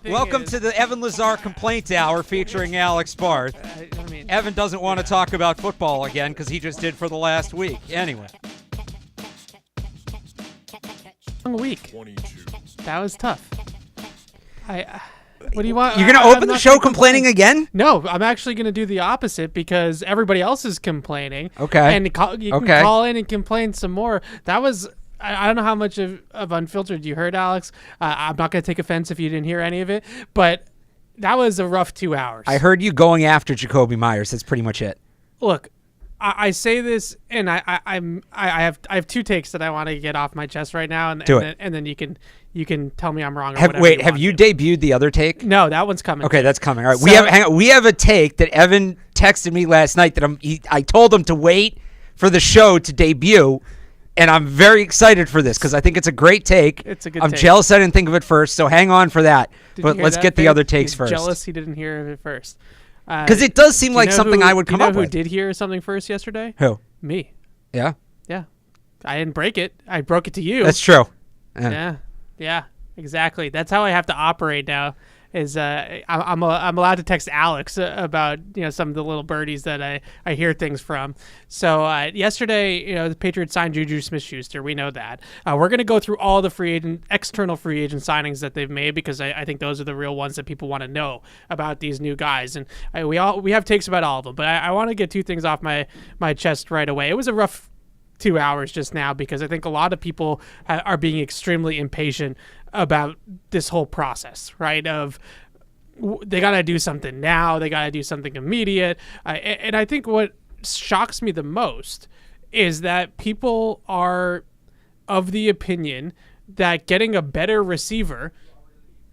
Welcome to the Evan Lazar Complaint Hour featuring Alex Barth. Evan doesn't want to talk about football again because he just did for the last week. Anyway. Long week. That was tough. What do you want? You're going to open the show complaining again? No, I'm actually going to do the opposite because everybody else is complaining. Okay. And you can call in and complain some more. That was... I don't know how much of Unfiltered you heard, Alex. I'm not going to take offense if you didn't hear any of it, but that was a rough 2 hours. I heard you going after Jacoby Myers. That's pretty much it. Look, I say this, and I have two takes that I want to get off my chest right now, and then you can tell me I'm wrong. Have you debuted the other take? No, that one's coming. Okay, that's coming. All right, so, we have a take that Evan texted me last night that I told him to wait for the show to debut. And I'm very excited for this because I think it's a great take. It's a good take. I'm take. jealous I didn't think of it first, so hang on for that. But let's get the other takes first. Jealous he didn't hear of it first. Because it does seem like something I would come up with. Do you know who did hear something first yesterday? Who? Me. Yeah? Yeah. I didn't break it. I broke it to you. That's true. Yeah, exactly. That's how I have to operate now. Is I'm allowed to text Alex about some of the little birdies that I hear things from. So yesterday, the Patriots signed JuJu Smith-Schuster. We know that. We're gonna go through all the external free agent signings that they've made because I think those are the real ones that people want to know about these new guys. And we have takes about all of them, but I want to get two things off my chest right away. It was a rough 2 hours just now because I think a lot of people are being extremely impatient about this whole process, right? Of they got to do something now, they got to do something immediate. And I think what shocks me the most is that people are of the opinion that getting a better receiver,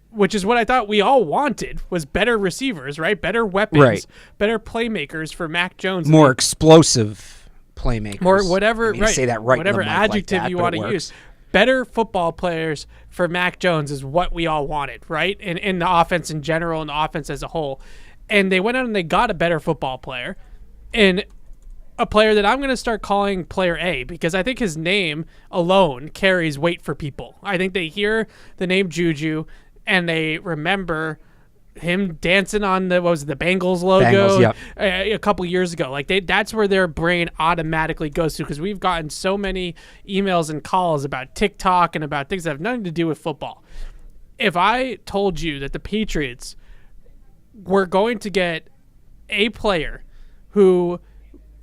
which is what I thought we all wanted, was better receivers, right? Better weapons, right. Better playmakers for Mac Jones. More explosive playmakers. More whatever, right? Say that right. Whatever adjective like that, you want to use. Better football players for Mac Jones is what we all wanted, right? And in the offense in general and the offense as a whole. And they went out and they got a better football player. And a player that I'm going to start calling Player A because I think his name alone carries weight for people. I think they hear the name Juju and they remember him dancing on the Bengals logo a couple years ago. Like that's where their brain automatically goes to because we've gotten so many emails and calls about TikTok and about things that have nothing to do with football. If I told you that the Patriots were going to get a player who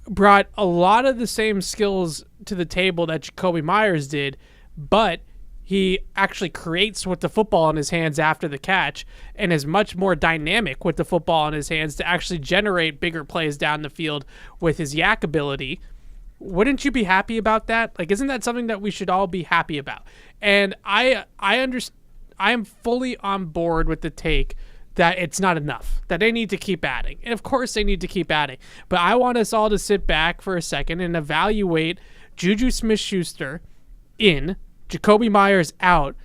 brought a lot of the same skills to the table that Jacoby Myers did, but he actually creates with the football in his hands after the catch and is much more dynamic with the football in his hands to actually generate bigger plays down the field with his yak ability. Wouldn't you be happy about that? Like, isn't that something that we should all be happy about? And I am fully on board with the take that it's not enough, that they need to keep adding. And of course they need to keep adding. But I want us all to sit back for a second and evaluate JuJu Smith-Schuster in, Jacoby Myers out,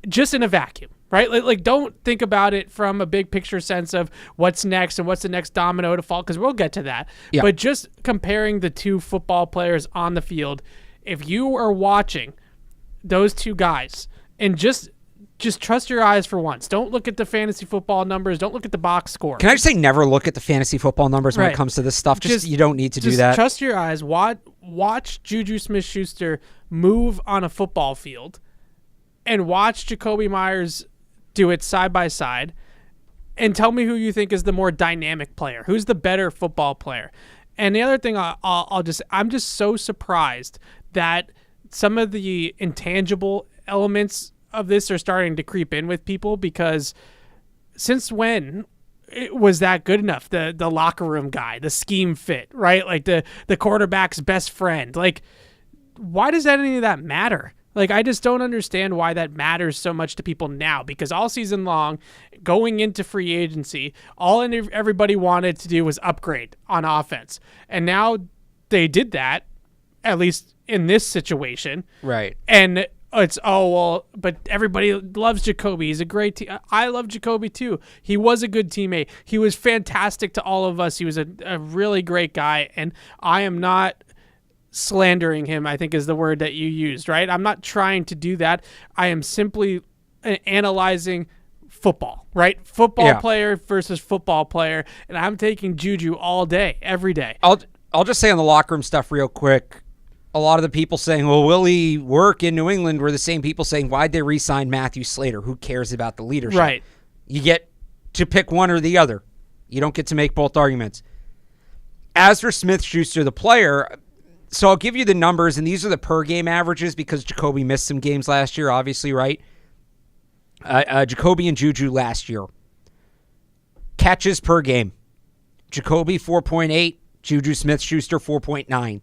just in a vacuum, right? Like don't think about it from a big picture sense of what's next and what's the next domino to fall, because we'll get to that. Yeah. But just comparing the two football players on the field, if you are watching those two guys and just trust your eyes for once. Don't look at the fantasy football numbers. Don't look at the box score. Can I just say never look at the fantasy football numbers when it comes to this stuff? Just you don't need to do that. Trust your eyes. Watch JuJu Smith-Schuster move on a football field and watch Jacoby Myers do it side by side and tell me who you think is the more dynamic player. Who's the better football player? And the other thing I'm just so surprised that some of the intangible elements of this are starting to creep in with people, because since when it was that good enough? The locker room guy, the scheme fit, right? Like the quarterback's best friend. Like, why does any of that matter? Like, I just don't understand why that matters so much to people now, because all season long, going into free agency, all everybody wanted to do was upgrade on offense. And now they did that, at least in this situation. Right. And it's, but everybody loves Jacoby. He's a great team. I love Jacoby too. He was a good teammate. He was fantastic to all of us. He was a really great guy. And I am not slandering him, I think is the word that you used, right? I'm not trying to do that. I am simply analyzing football, right? Football player versus football player, and I'm taking Juju all day, every day. I'll just say on the locker room stuff real quick. A lot of the people saying, well, will he work in New England, were the same people saying, why'd they re-sign Matthew Slater? Who cares about the leadership? Right. You get to pick one or the other. You don't get to make both arguments. As for Smith-Schuster, the player, so I'll give you the numbers, and these are the per-game averages because Jacoby missed some games last year, obviously, right? Jacoby and Juju last year. Catches per game. Jacoby, 4.8. Juju Smith-Schuster, 4.9.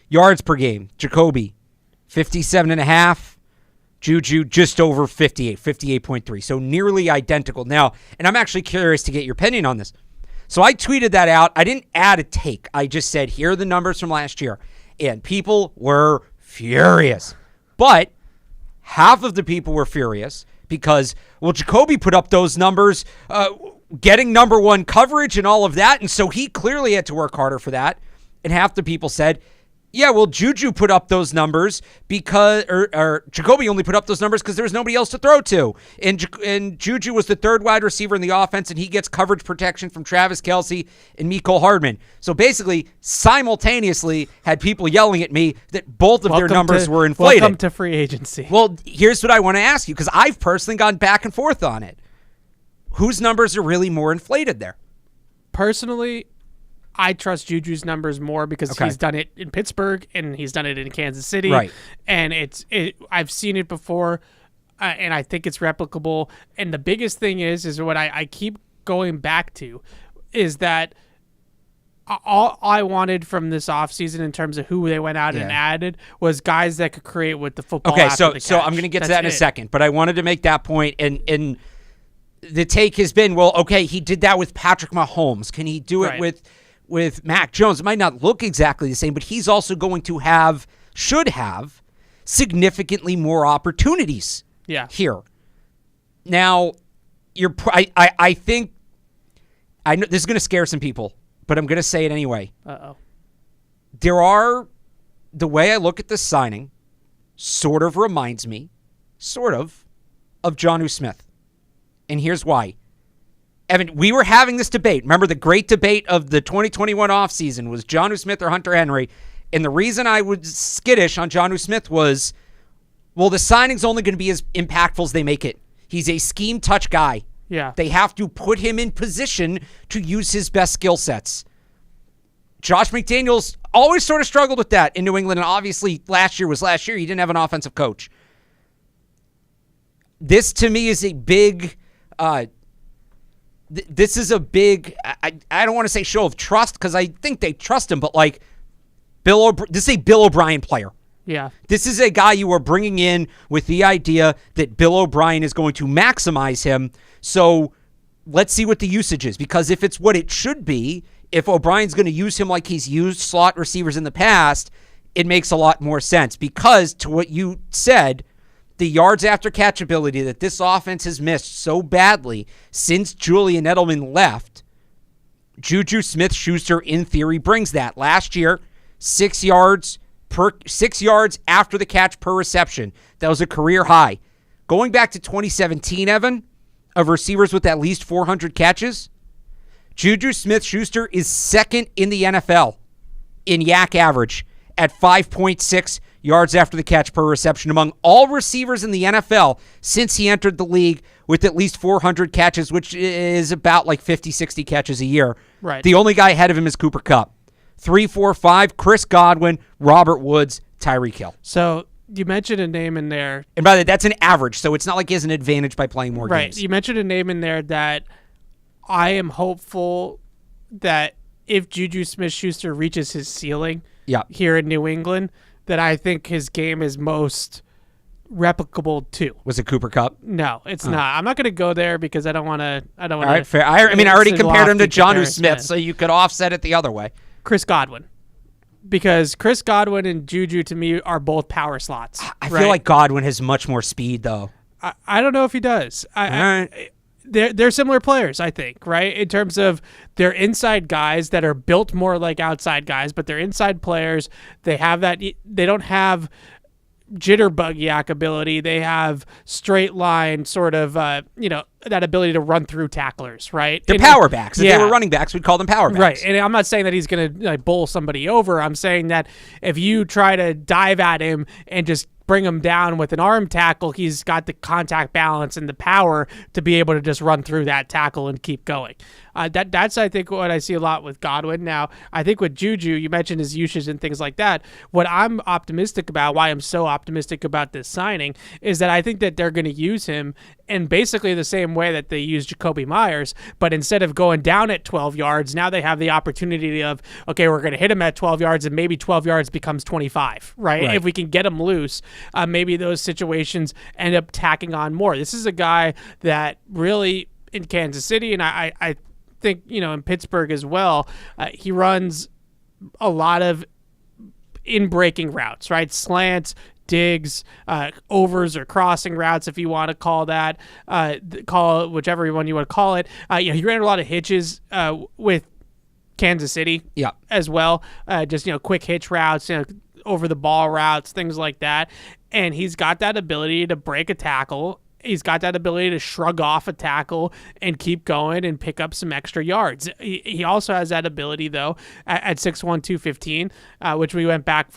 Yards per game. Jacoby, 57.5. Juju, just over 58, 58.3. So nearly identical. Now, and I'm actually curious to get your opinion on this. So I tweeted that out. I didn't add a take. I just said, here are the numbers from last year. And people were furious. But half of the people were furious because, well, Jacoby put up those numbers getting number one coverage and all of that. And so he clearly had to work harder for that. And half the people said, yeah, well, Juju put up those numbers because, or Jacoby only put up those numbers because there was nobody else to throw to. And Juju was the third wide receiver in the offense, and he gets coverage protection from Travis Kelce and Mecole Hardman. So basically, simultaneously, had people yelling at me that both of their numbers were inflated. Welcome to free agency. Well, here's what I want to ask you, because I've personally gone back and forth on it. Whose numbers are really more inflated there? Personally, I trust Juju's numbers more because he's done it in Pittsburgh and he's done it in Kansas City. Right. And I've seen it before, and I think it's replicable. And the biggest thing is what I keep going back to is that all I wanted from this offseason in terms of who they went out and added was guys that could create with the football. Okay, after the catch. So I'm going to get to that in a second, but I wanted to make that point, and the take has been, well, okay, he did that with Patrick Mahomes. Can he do it with Mac Jones? It might not look exactly the same, but he's also going to should have significantly more opportunities here. Now, I think, I know this is going to scare some people, but I'm going to say it anyway. The way I look at this signing sort of reminds me, of JuJu Smith. And here's why. Evan, we were having this debate. Remember the great debate of the 2021 offseason was JuJu Smith or Hunter Henry. And the reason I was skittish on JuJu Smith was, well, the signing's only going to be as impactful as they make it. He's a scheme touch guy. Yeah. They have to put him in position to use his best skill sets. Josh McDaniels always sort of struggled with that in New England. And obviously last year was last year. He didn't have an offensive coach. This to me is a big... this is a big, I don't want to say show of trust because I think they trust him, but like this is a Bill O'Brien player. Yeah. This is a guy you are bringing in with the idea that Bill O'Brien is going to maximize him. So let's see what the usage is, because if it's what it should be, if O'Brien's going to use him like he's used slot receivers in the past, it makes a lot more sense because to what you said, the yards after catch ability that this offense has missed so badly since Julian Edelman left, JuJu Smith-Schuster in theory brings that. Last year, 6 yards after the catch per reception. That was a career high. Going back to 2017, Evan, of receivers with at least 400 catches, JuJu Smith-Schuster is second in the NFL in yak average at 5.6 yards after the catch per reception among all receivers in the NFL since he entered the league with at least 400 catches, which is about like 50, 60 catches a year. Right. The only guy ahead of him is Cooper Kupp. 3, 4, 5, Chris Godwin, Robert Woods, Tyreek Hill. So you mentioned a name in there. And by the way, that's an average, so it's not like he has an advantage by playing more games. Right. You mentioned a name in there that I am hopeful that if JuJu Smith-Schuster reaches his ceiling here in New England, that I think his game is most replicable to. Was it Cooper Kupp? No, it's not. I'm not going to go there because I don't want to. All right, fair. I already compared him to JuJu Smith, so you could offset it the other way. Chris Godwin. Because Chris Godwin and Juju, to me, are both power slots. I feel like Godwin has much more speed, though. I don't know if he does. They're similar players, I think, right? In terms of they're inside guys that are built more like outside guys, but they're inside players. They have that. They don't have jitterbug yak ability. They have straight line sort of, that ability to run through tacklers, right? They're power backs. If they were running backs, we'd call them power backs. Right, and I'm not saying that he's going to bowl somebody over. I'm saying that if you try to dive at him and just bring him down with an arm tackle, he's got the contact balance and the power to be able to just run through that tackle and keep going. That's, I think, what I see a lot with Godwin. Now, I think with Juju, you mentioned his usage and things like that. What I'm optimistic about, why I'm so optimistic about this signing, is that I think that they're going to use him in basically the same way that they used Jacoby Myers, but instead of going down at 12 yards, now they have the opportunity of, okay, we're going to hit him at 12 yards, and maybe 12 yards becomes 25, right? If we can get him loose, maybe those situations end up tacking on more. This is a guy that really, in Kansas City, and I think, in Pittsburgh as well, he runs a lot of in-breaking routes, right? Slants, digs, overs or crossing routes, if you want to call that, call it whichever one you want to call it. He ran a lot of hitches with Kansas City as well, just quick hitch routes, over the ball routes, things like that. And he's got that ability to break a tackle. He's got that ability to shrug off a tackle and keep going and pick up some extra yards. He also has that ability, though, at 6'1", 215, which we went back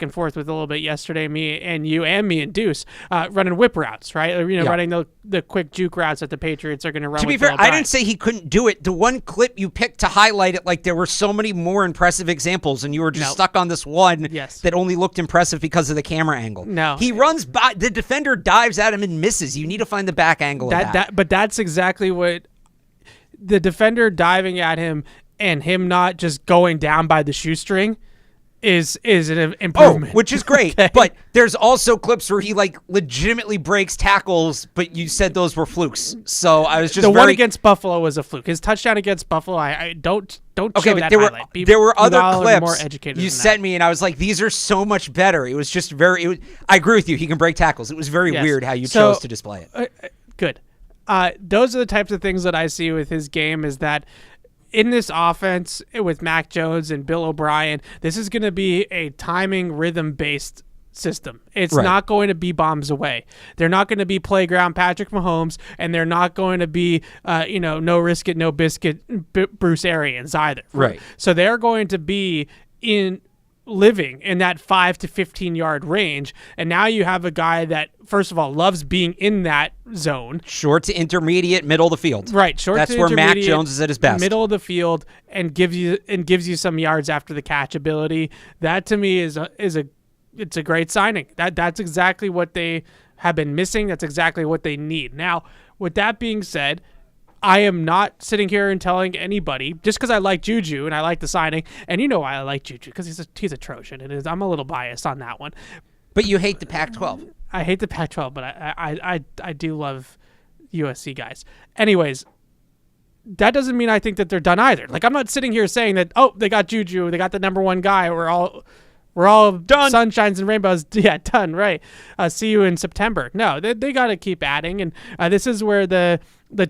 and forth with a little bit yesterday, me and you and me and Deuce, running whip routes, right? Running the quick juke routes that the Patriots are going to run. To be fair, I didn't say he couldn't do it. The one clip you picked to highlight it, like there were so many more impressive examples, and you were just stuck on this one that only looked impressive because of the camera angle. No. He runs by, the defender dives at him and misses. You need to find the back angle of that. But that's exactly what the defender diving at him and him not just going down by the shoestring is an improvement. Which is great. Okay. But there's also clips where he legitimately breaks tackles, but you said those were flukes. So I was just one against Buffalo was a fluke. His touchdown against Buffalo, I don't show that highlight. There were other clips you sent me, and I was like, these are so much better. It was just I agree with you. He can break tackles. It was very weird how you chose to display it. Good. Those are the types of things that I see with his game, is that in this offense with Mac Jones and Bill O'Brien, this is going to be a timing, rhythm-based system. It's not going to be bombs away. They're not going to be playground Patrick Mahomes, and they're not going to be, no risk it, no biscuit Bruce Arians either. Right. So they're going to be living in that 5 to 15 yard range, and now you have a guy that, first of all, loves being in that zone, short to intermediate, middle of the field. Right, that's where Mac Jones is at his best. Middle of the field, and gives you some yards after the catch ability. That to me is a great signing. That's exactly what they have been missing. That's exactly what they need. Now, with that being said, I am not sitting here and telling anybody, just because I like Juju and I like the signing, and you know why I like Juju, because he's a Trojan, and I'm a little biased on that one. But you hate the Pac-12. I hate the Pac-12, but I do love USC guys. Anyways, that doesn't mean I think that they're done either. I'm not sitting here saying that, they got Juju, they got the number one guy, we're all done. Sunshines and rainbows. Yeah, done. Right. See you in September. No, they got to keep adding, and this is where the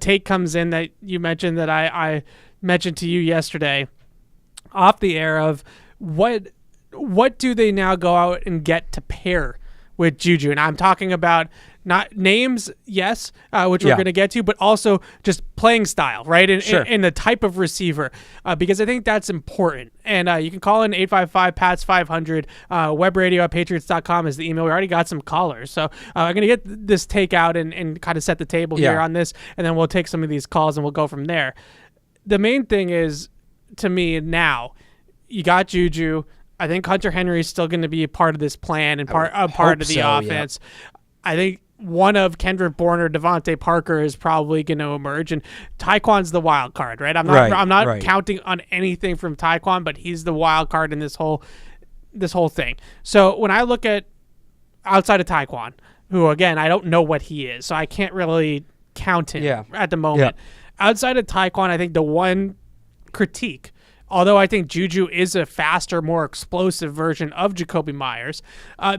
take comes in that you mentioned, that I mentioned to you yesterday off the air, of what do they now go out and get to pair with Juju? And I'm talking about not names, yes, which we're going to get to, but also just playing style, right? And the type of receiver, because I think that's important. And you can call in 855-PATS-500. Webradio@patriots.com is the email. We already got some callers. So I'm going to get this take out and kind of set the table here on this, and then we'll take some of these calls and we'll go from there. The main thing is, to me now, you got Juju. I think Hunter Henry is still going to be a part of this plan and part of the offense. Yeah. I think one of Kendrick Bourne or Devontae Parker is probably going to emerge, and Tyquan's the wild card, right? I'm not counting on anything from Tyquan, but he's the wild card in this whole thing. So when I look at outside of Tyquan, who again I don't know what he is, so I can't really count him at the moment. Yeah. Outside of Tyquan, I think the one critique, although I think Juju is a faster, more explosive version of Jacoby Myers,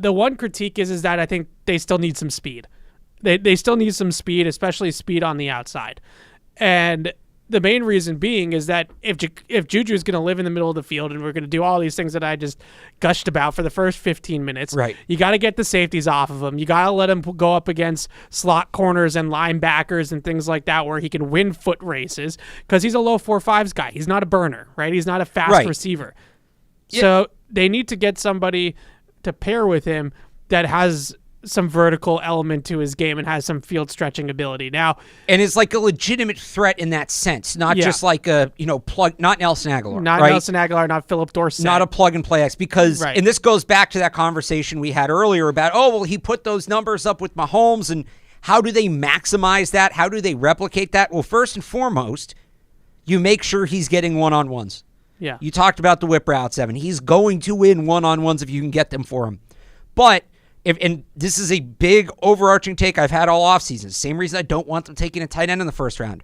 the one critique is that I think they still need some speed. They still need some speed, especially speed on the outside. And the main reason being is that if Juju is going to live in the middle of the field and we're going to do all these things that I just gushed about for the first 15 minutes, right, you got to get the safeties off of him. You got to let him go up against slot corners and linebackers and things like that where he can win foot races because he's a low 4.5s guy. He's not a burner, right? He's not a fast receiver. Yeah. So they need to get somebody to pair with him that has some vertical element to his game and has some field stretching ability now, and is like a legitimate threat in that sense, not just like a plug, not Nelson Aguilar, not right? Nelson Aguilar, not Philip Dorsett, not a plug and play X. Because and this goes back to that conversation we had earlier about he put those numbers up with Mahomes, and how do they maximize that? How do they replicate that? Well, first and foremost, you make sure he's getting one-on-ones. Yeah, you talked about the whip routes, Evan. He's going to win one-on-ones if you can get them for him, but. And this is a big overarching take I've had all offseason. Same reason I don't want them taking a tight end in the first round.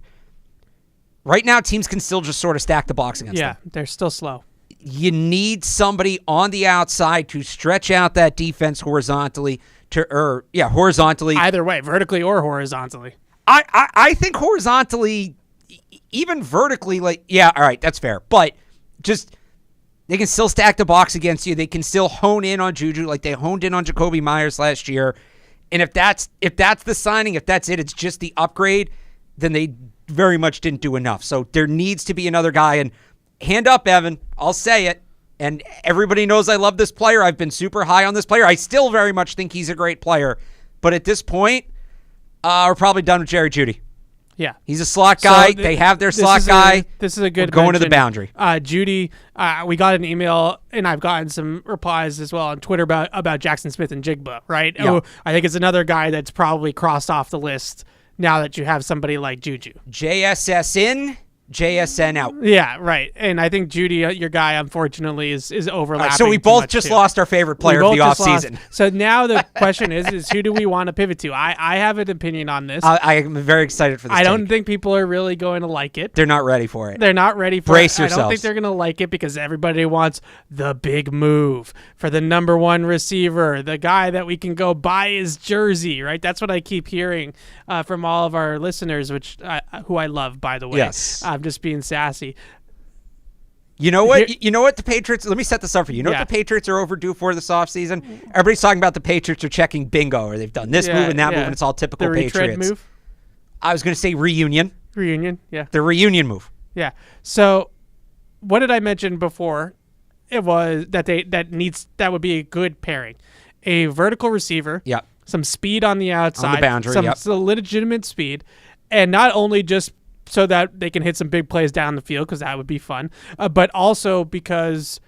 Right now, teams can still just sort of stack the box against them. Yeah, they're still slow. You need somebody on the outside to stretch out that defense horizontally. Horizontally. Either way, vertically or horizontally. I think horizontally, even vertically, all right, that's fair. But just... they can still stack the box against you. They can still hone in on Juju like they honed in on Jacoby Myers last year. And if that's the signing, if that's it, it's just the upgrade, then they very much didn't do enough. So there needs to be another guy. And hand up, Evan, I'll say it. And everybody knows I love this player. I've been super high on this player. I still very much think he's a great player. But at this point, we're probably done with Jerry Jeudy. Yeah. He's a slot guy. They have their slot guy. This is a good going to the boundary. Jeudy, we got an email, and I've gotten some replies as well on Twitter about Jackson Smith and Jigba, right? Yeah. I think it's another guy that's probably crossed off the list now that you have somebody like Juju. JSS in, JSN out. Yeah, right. And I think Jeudy, your guy, unfortunately, is overlapping. Right, so we both just lost our favorite player of the offseason. So now the question is who do we want to pivot to? I have an opinion on this. I am very excited for this. I don't think people are really going to like it. They're not ready for it. They're not ready for Brace it. yourselves. I don't think they're going to like it because everybody wants the big move for the number one receiver, the guy that we can go buy his jersey, right? That's what I keep hearing from all of our listeners, who I love, by the way. Yes. I'm just being sassy. You know what? You know what the Patriots... Let me set this up for you. You know what the Patriots are overdue for this offseason? Everybody's talking about the Patriots are checking bingo, or they've done this move and that move, and it's all typical the Patriots. Move? I was going to say reunion. Reunion, yeah. The reunion move. Yeah. So, what did I mention before? It was that would be a good pairing. A vertical receiver. Yeah. Some speed on the outside. On the boundary, some legitimate speed. And not only just so that they can hit some big plays down the field, because that would be fun, but also because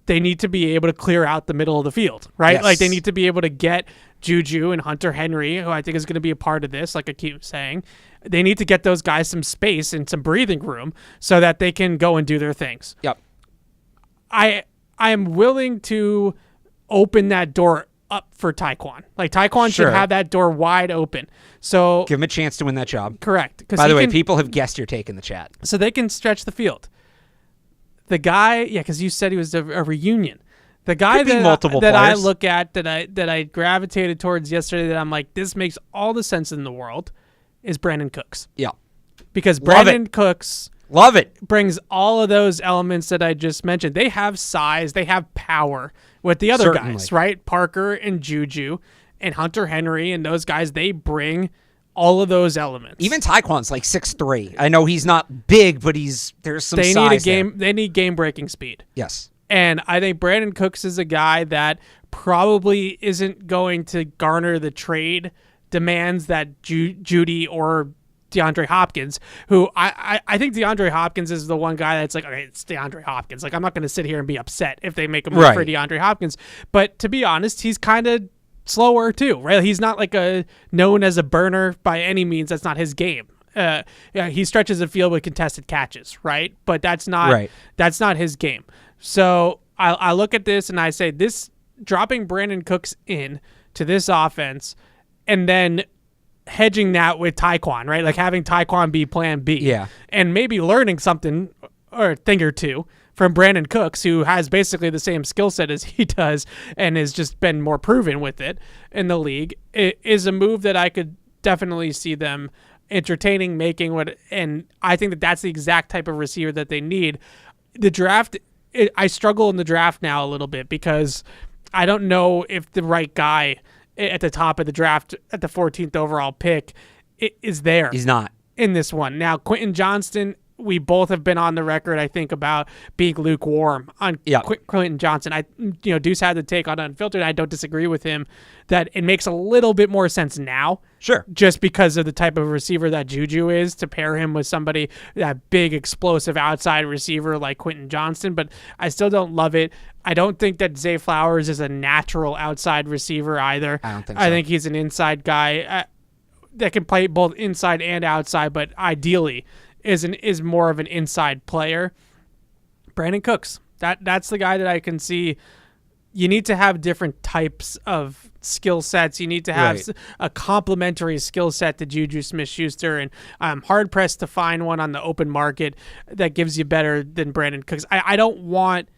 they need to be able to clear out the middle of the field, right? Yes. Like they need to be able to get Juju and Hunter Henry, who I think is going to be a part of this, like I keep saying. They need to get those guys some space and some breathing room so that they can go and do their things. Yep. I am willing to open that door up for Tyquan. Like Tyquan should have that door wide open. So give him a chance to win that job. Correct. By the way, people have guessed your take in the chat. So they can stretch the field. The guy, because you said he was a reunion. The guy that I look at, that I gravitated towards yesterday, that I'm like, this makes all the sense in the world, is Brandon Cooks. Yeah. Because Brandon Cooks brings all of those elements that I just mentioned. They have size, they have power with the other guys, right? Parker and Juju and Hunter Henry and those guys, they bring all of those elements. Even Tyquan's like 6'3". I know he's not big, but there's some size there. They need game-breaking speed. Yes. And I think Brandon Cooks is a guy that probably isn't going to garner the trade demands that Jeudy or DeAndre Hopkins, who I think DeAndre Hopkins is the one guy that's like, okay, it's DeAndre Hopkins. Like, I'm not going to sit here and be upset if they make a move for DeAndre Hopkins. But to be honest, he's kind of slower too, right? He's not like known as a burner by any means. That's not his game. He stretches the field with contested catches, right? But that's not his game. So I look at this and I say, this dropping Brandon Cooks in to this offense and then hedging that with Tyquan, right? Like having Tyquan be plan B. Yeah. And maybe learning something or a thing or two from Brandon Cooks, who has basically the same skill set as he does and has just been more proven with it in the league, it is a move that I could definitely see them entertaining, and I think that's the exact type of receiver that they need. The draft, I struggle in the draft now a little bit because I don't know if the right guy at the top of the draft at the 14th overall pick is there. He's not. In this one. Now, Quentin Johnston, we both have been on the record, I think, about being lukewarm on Quentin Johnston. Deuce had the take on Unfiltered. I don't disagree with him that it makes a little bit more sense now. Sure. Just because of the type of receiver that Juju is, to pair him with somebody, that big, explosive outside receiver like Quentin Johnston. But I still don't love it. I don't think that Zay Flowers is a natural outside receiver either. I don't think so. I think he's an inside guy that can play both inside and outside, but ideally is more of an inside player. Brandon Cooks, that's the guy that I can see. You need to have different types of skill sets. You need to have a complementary skill set to JuJu Smith-Schuster, and I'm hard-pressed to find one on the open market that gives you better than Brandon Cooks. I don't want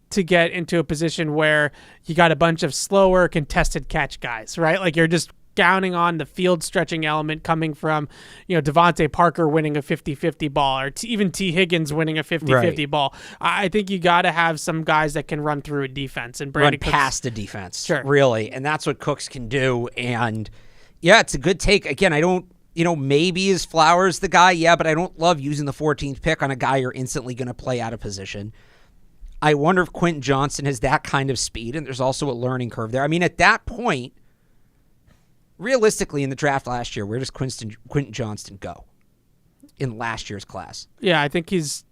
to get into a position where you got a bunch of slower contested catch guys, right? Like you're just counting on the field stretching element coming from, Devontae Parker winning a 50-50 ball, or even T. Higgins winning a 50-50 ball. I think you got to have some guys that can run through a defense and run past the defense. Sure. Really. And that's what Cooks can do. And yeah, it's a good take. Again, I don't, maybe is Flowers the guy? Yeah, but I don't love using the 14th pick on a guy you're instantly going to play out of position. I wonder if Quentin Johnston has that kind of speed, and there's also a learning curve there. I mean, at that point, realistically, in the draft last year, where does Quentin Johnston go in last year's class? Yeah, I think he's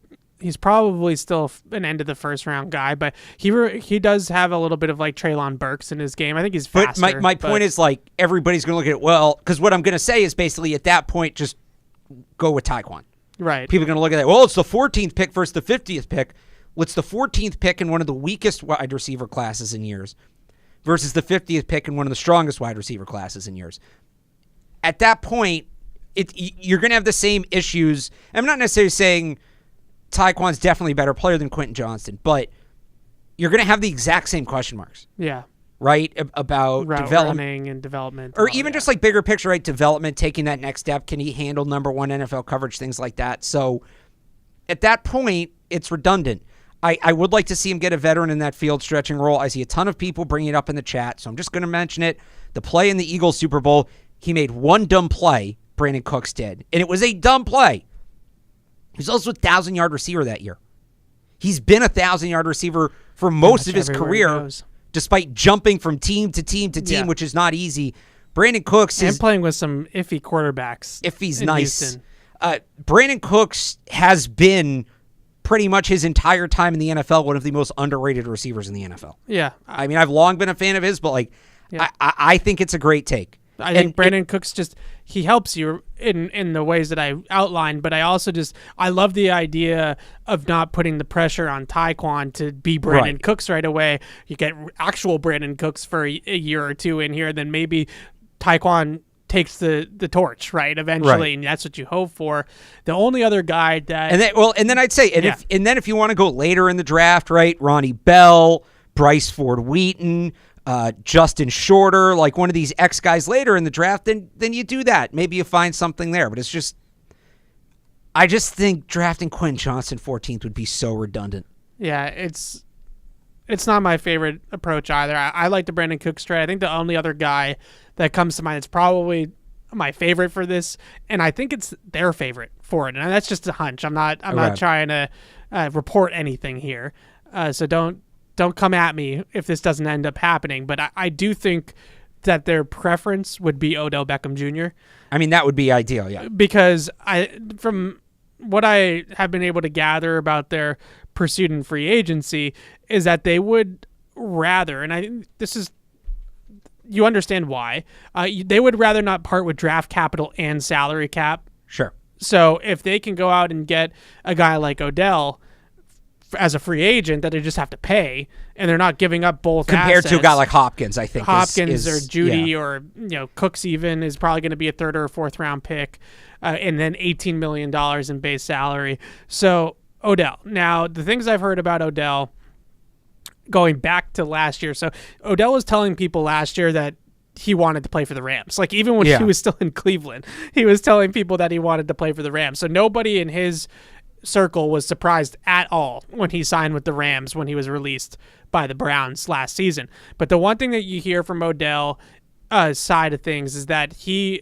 probably still an end of the first round guy, but he does have a little bit of like Treylon Burks in his game. I think he's faster. But my point is, like, everybody's going to look at it, well, because what I'm going to say is basically at that point, just go with Tyquan. Right. People are going to look at it, well, it's the 14th pick versus the 50th pick. Well, it's the 14th pick in one of the weakest wide receiver classes in years versus the 50th pick in one of the strongest wide receiver classes in years. At that point, you're going to have the same issues. I'm not necessarily saying Tyquan's definitely a better player than Quentin Johnston, but you're going to have the exact same question marks. Yeah. Right? About running and development. Or even just like bigger picture, right? Development, taking that next step. Can he handle number one NFL coverage? Things like that. So at that point, it's redundant. I would like to see him get a veteran in that field stretching role. I see a ton of people bringing it up in the chat, so I'm just going to mention it. The play in the Eagles Super Bowl, he made one dumb play, Brandon Cooks did, and it was a dumb play. He was also a 1,000-yard receiver that year. He's been a 1,000-yard receiver for most of his career, despite jumping from team to team to team, which is not easy. Brandon Cooks is playing with some iffy quarterbacks. If he's nice. Brandon Cooks has been pretty much his entire time in the NFL, one of the most underrated receivers in the NFL. Yeah. I mean, I've long been a fan of his, but I think it's a great take. I think Brandon Cooks he helps you in the ways that I outlined, but I also I love the idea of not putting the pressure on Tyquan to be Brandon Cooks right away. You get actual Brandon Cooks for a year or two in here, then maybe Tyquan takes the torch, right, eventually, and that's what you hope for. The only other guy that... And then I'd say, if you want to go later in the draft, right, Ronnie Bell, Bryce Ford Wheaton, Justin Shorter, like one of these X guys later in the draft, then you do that. Maybe you find something there, but it's just... I just think drafting Quentin Johnston 14th would be so redundant. Yeah, it's not my favorite approach either. I like the Brandon Cooks trade. I think the only other guy that comes to mind, it's probably my favorite for this, and I think it's their favorite for it. And that's just a hunch. I'm not trying to report anything here. So don't come at me if this doesn't end up happening. But I do think that their preference would be Odell Beckham Jr. I mean, that would be ideal, yeah. Because from what I have been able to gather about their pursuit in free agency is that they would rather, and you understand why, they would rather not part with draft capital and salary cap. Sure. So if they can go out and get a guy like Odell as a free agent that they just have to pay, and they're not giving up both compared assets, to a guy like Hopkins, I think Hopkins or Jeudy or Cooks even is probably going to be a third or fourth round pick, and then $18 million in base salary. So Odell. Now the things I've heard about Odell going back to last year. So Odell was telling people last year that he wanted to play for the Rams. Like, even when Yeah. he was still in Cleveland, he was telling people that he wanted to play for the Rams. So nobody in his circle was surprised at all when he signed with the Rams when he was released by the Browns last season. But the one thing that you hear from Odell side of things is that he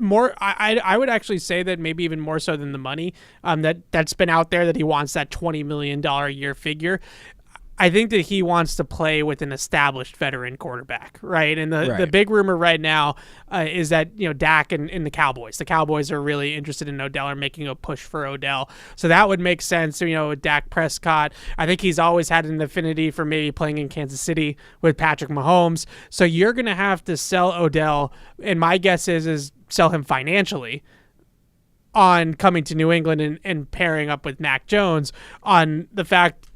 I would actually say that maybe even more so than the money that's been out there, that he wants that $20 million a year figure. I think that he wants to play with an established veteran quarterback, right? And the big rumor right now is that, Dak and the Cowboys. The Cowboys are really interested in Odell or making a push for Odell. So that would make sense, with Dak Prescott. I think he's always had an affinity for maybe playing in Kansas City with Patrick Mahomes. So you're going to have to sell Odell, and my guess is sell him financially on coming to New England and pairing up with Mac Jones on the fact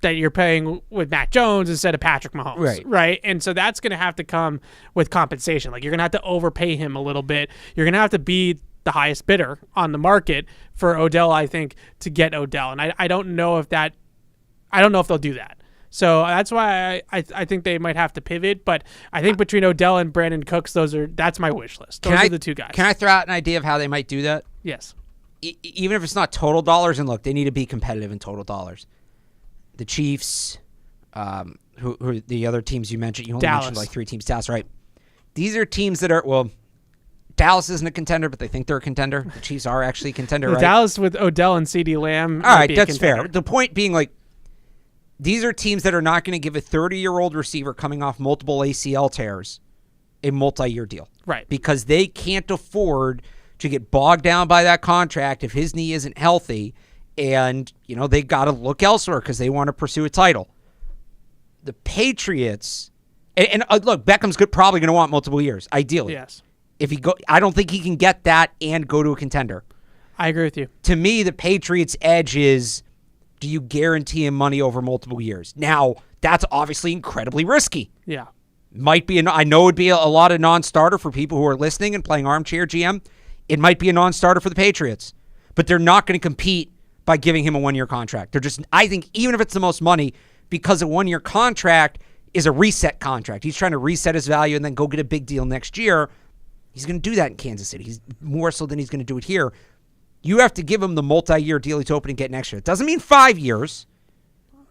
that you're paying with Mac Jones instead of Patrick Mahomes, right? And so that's going to have to come with compensation. Like, you're going to have to overpay him a little bit. You're going to have to be the highest bidder on the market for Odell, I think, to get Odell. And I don't know if they'll do that. So that's why I think they might have to pivot. But I think between Odell and Brandon Cooks, that's my wish list. Those are the two guys. Can I throw out an idea of how they might do that? Yes. Even if it's not total dollars, and look, they need to be competitive in total dollars. The Chiefs, who are the other teams you mentioned? You only mentioned like 3 teams. Dallas, right? These are teams that are, Dallas isn't a contender, but they think they're a contender. The Chiefs are actually a contender, right? Dallas with Odell and CeeDee Lamb. All right, that's fair. The point being, like, these are teams that are not going to give a 30-year-old receiver coming off multiple ACL tears a multi-year deal. Right. Because they can't afford to get bogged down by that contract if his knee isn't healthy. And, they got to look elsewhere because they want to pursue a title. The Patriots, and look, Beckham's probably going to want multiple years, ideally. Yes. I don't think he can get that and go to a contender. I agree with you. To me, the Patriots' edge is, do you guarantee him money over multiple years? Now, that's obviously incredibly risky. Yeah. I know it would be a lot of non-starter for people who are listening and playing armchair GM. It might be a non-starter for the Patriots, but they're not going to compete by giving him a 1-year contract. I think even if it's the most money, because a 1-year contract is a reset contract. He's trying to reset his value and then go get a big deal next year. He's going to do that in Kansas City. He's more so than he's going to do it here. You have to give him the multi-year deal he's hoping to get next year. It doesn't mean 5 years.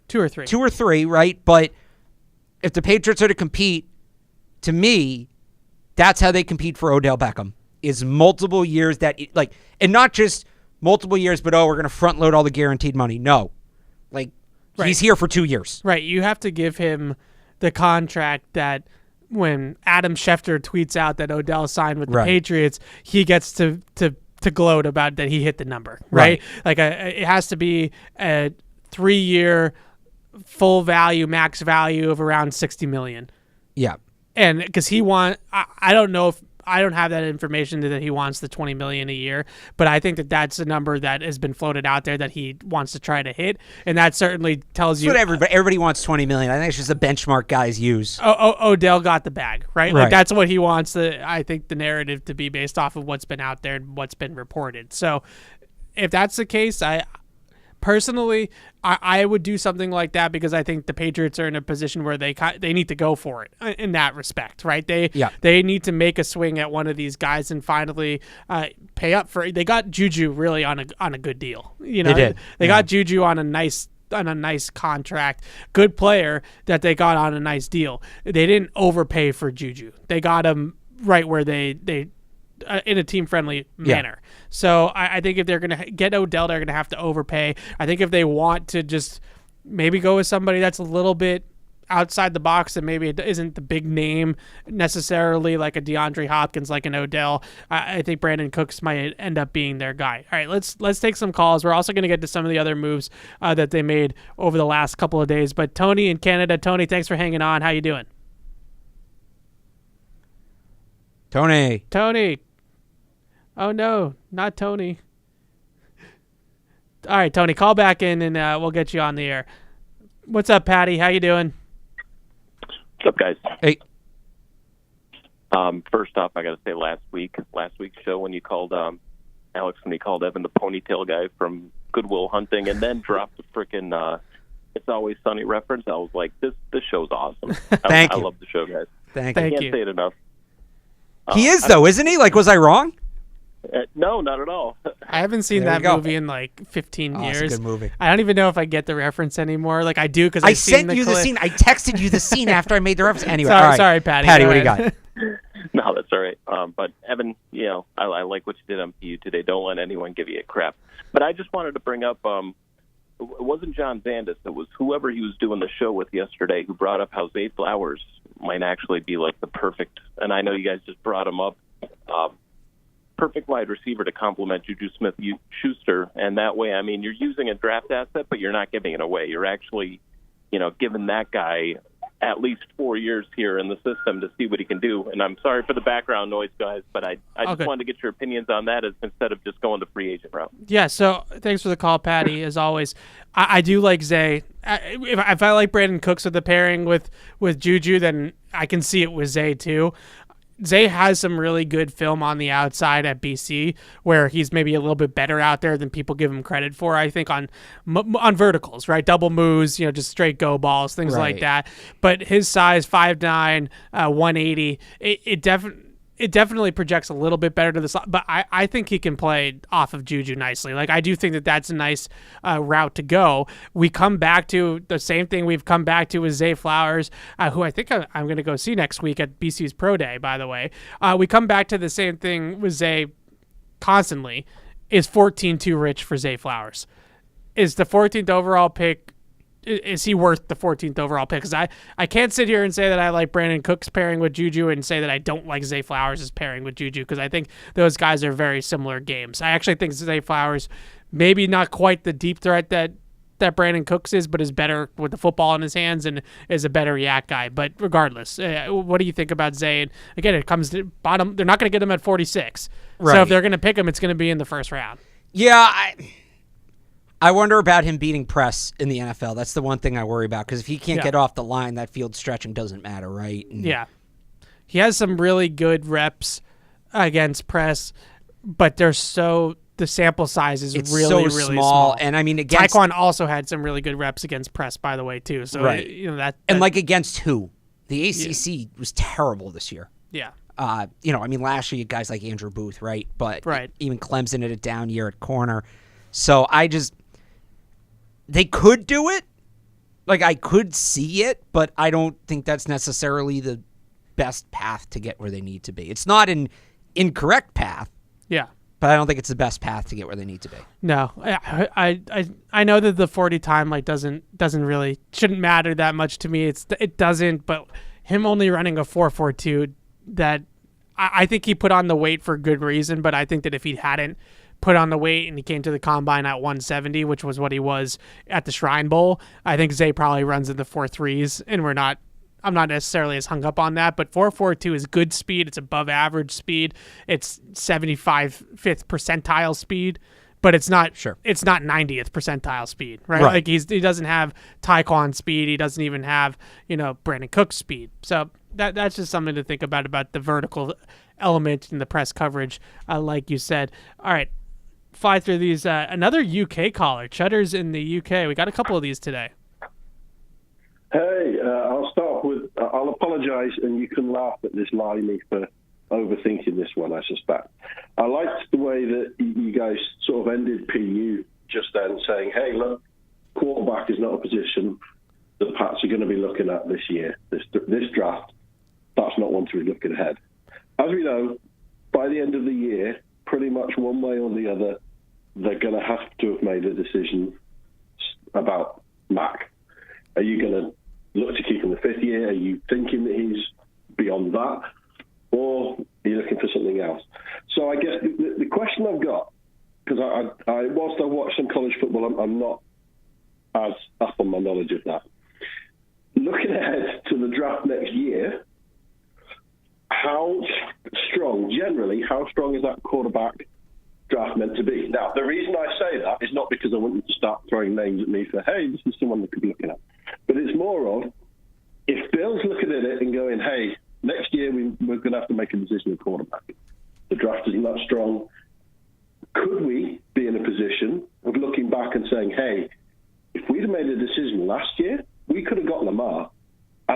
2 or 3. 2 or 3, right? But if the Patriots are to compete, to me, that's how they compete for Odell Beckham, is multiple years and not just multiple years, but, we're going to front load all the guaranteed money. No. He's here for 2 years. Right. You have to give him the contract that when Adam Schefter tweets out that Odell signed with the Patriots, he gets to gloat about that he hit the number, right? It has to be a 3-year full value, max value of around $60 million. Yeah. And because I don't know if, I don't have that information that he wants the $20 million a year, but I think that that's a number that has been floated out there that he wants to try to hit, and that certainly tells you. But everybody wants $20 million. I think it's just a benchmark guys use. Odell got the bag, right? Like, that's what he wants. I think the narrative to be based off of what's been out there and what's been reported. So, if that's the case, Personally, I would do something like that because I think the Patriots are in a position where they need to go for it in that respect, right? They need to make a swing at one of these guys and finally pay up for it. They got JuJu really on a good deal. They did. They got JuJu on a nice contract, good player that they got on a nice deal. They didn't overpay for JuJu. They got him right where they in a team-friendly manner. So I think if they're going to get Odell, they're going to have to overpay. I think if they want to just maybe go with somebody that's a little bit outside the box and maybe it isn't the big name necessarily like a DeAndre Hopkins, like an Odell, I think Brandon Cooks might end up being their guy. All right, let's take some calls. We're also going to get to some of the other moves that they made over the last couple of days. But Tony in Canada, Tony, thanks for hanging on. How you doing? Tony. Oh, no, not Tony. All right, Tony, call back in and we'll get you on the air. What's up, Patty? How you doing? What's up, guys? Hey. First off, I got to say last week's show when you called Alex, when he called Evan the ponytail guy from Goodwill Hunting and then dropped the frickin' It's Always Sunny reference, I was like, this show's awesome. Thank you. I love the show, guys. Thank I you. can't you. say it enough. He is, though, isn't he? Like, was I wrong? No, not at all. I haven't seen There that you go. movie in like 15 Oh, years. it's a good movie. I don't even know if I get the reference anymore. Like I do because I I've seen sent you the clip. scene. I texted you the scene after I made the reference. Anyway, Sorry, all right. sorry, Patty. Patty, Go what do you ahead. got? No, that's all right. But Evan, I like what you did on PU today. Don't let anyone give you a crap. But I just wanted to bring up, it wasn't John Zandis. It was whoever he was doing the show with yesterday who brought up how Zay Flowers might actually be like the perfect, and I know you guys just brought him up, perfect wide receiver to complement JuJu Smith-Schuster. And that way, I mean, you're using a draft asset, but you're not giving it away. You're actually, giving that guy at least 4 years here in the system to see what he can do. And I'm sorry for the background noise, guys, but I just wanted to get your opinions on that instead of just going the free agent route. Yeah, so thanks for the call, Patty, as always. I do like Zay. If I like Brandon Cooks with the pairing with JuJu, then I can see it with Zay too. Zay has some really good film on the outside at BC where he's maybe a little bit better out there than people give him credit for, I think, on verticals, right? Double moves, just straight go balls, things like that. But his size, 5'9", 180, it definitely projects a little bit better to the side, but I think he can play off of JuJu nicely. Like, I do think that that's a nice route to go. We come back to the same thing we've come back to with Zay Flowers, who I think I'm going to go see next week at BC's Pro Day, by the way. We come back to the same thing with Zay constantly. Is 14 too rich for Zay Flowers? Is the 14th overall pick, is he worth the 14th overall pick? Because I can't sit here and say that I like Brandon Cooks pairing with JuJu and say that I don't like Zay Flowers' pairing with JuJu, because I think those guys are very similar games. I actually think Zay Flowers, maybe not quite the deep threat that Brandon Cooks is, but is better with the football in his hands and is a better yak guy. But regardless, what do you think about Zay? And again, it comes to bottom. They're not going to get him at 46. Right. So if they're going to pick him, it's going to be in the first round. Yeah, I wonder about him beating press in the NFL. That's the one thing I worry about, because if he can't get off the line, that field stretching doesn't matter, right? And yeah. He has some really good reps against press, but the sample size is really, so really small. And I mean, against Taekwon also had some really good reps against press, by the way, too. So and like against who? The ACC was terrible this year. Yeah. I mean, last year you had guys like Andrew Booth, right? But even Clemson had a down year at corner. So they could do it. Like, I could see it, but I don't think that's necessarily the best path to get where they need to be. It's not an incorrect path. Yeah. But I don't think it's the best path to get where they need to be. No. I know that the 40 time doesn't really shouldn't matter that much to me. It doesn't, but him only running a 4.42, that I think he put on the weight for good reason, but I think that if he hadn't put on the weight and he came to the combine at 170, which was what he was at the Shrine Bowl, I think Zay probably runs in the 4.3s, and I'm not necessarily as hung up on that, but 4.42 is good speed. It's above average speed. It's 75th percentile speed, but it's not It's not 90th percentile speed, right? Like he doesn't have Taekwon speed. He doesn't even have Brandon Cook's speed. So that's just something to think about the vertical element in the press coverage, like you said. All right. Fly through these. Another UK caller. Chudder's in the UK. We got a couple of these today. Hey, I'll start with, I'll apologise, and you can laugh at this limey for overthinking this one, I suspect. I liked the way that you guys sort of ended PU just then, saying, hey, look, quarterback is not a position the Pats are going to be looking at this year. This draft, that's not one to be looking ahead. As we know, by the end of the year, pretty much one way or the other, they're going to have to have made a decision about Mac. Are you going to look to keep him the fifth year? Are you thinking that he's beyond that? Or are you looking for something else? So I guess the question I've got, because whilst I watch some college football, I'm not as up on my knowledge of that. Looking ahead to the draft next year, how strong is that quarterback draft meant to be? Now, the reason I say that is not because I want you to start throwing names at me for, hey, this is someone that could be looking at. But it's more of, if Bill's looking at it and going, hey, next year we're going to have to make a decision at quarterback. The draft isn't that strong. Could we be in a position of looking back and saying, hey, if we'd have made a decision last year, we could have got Lamar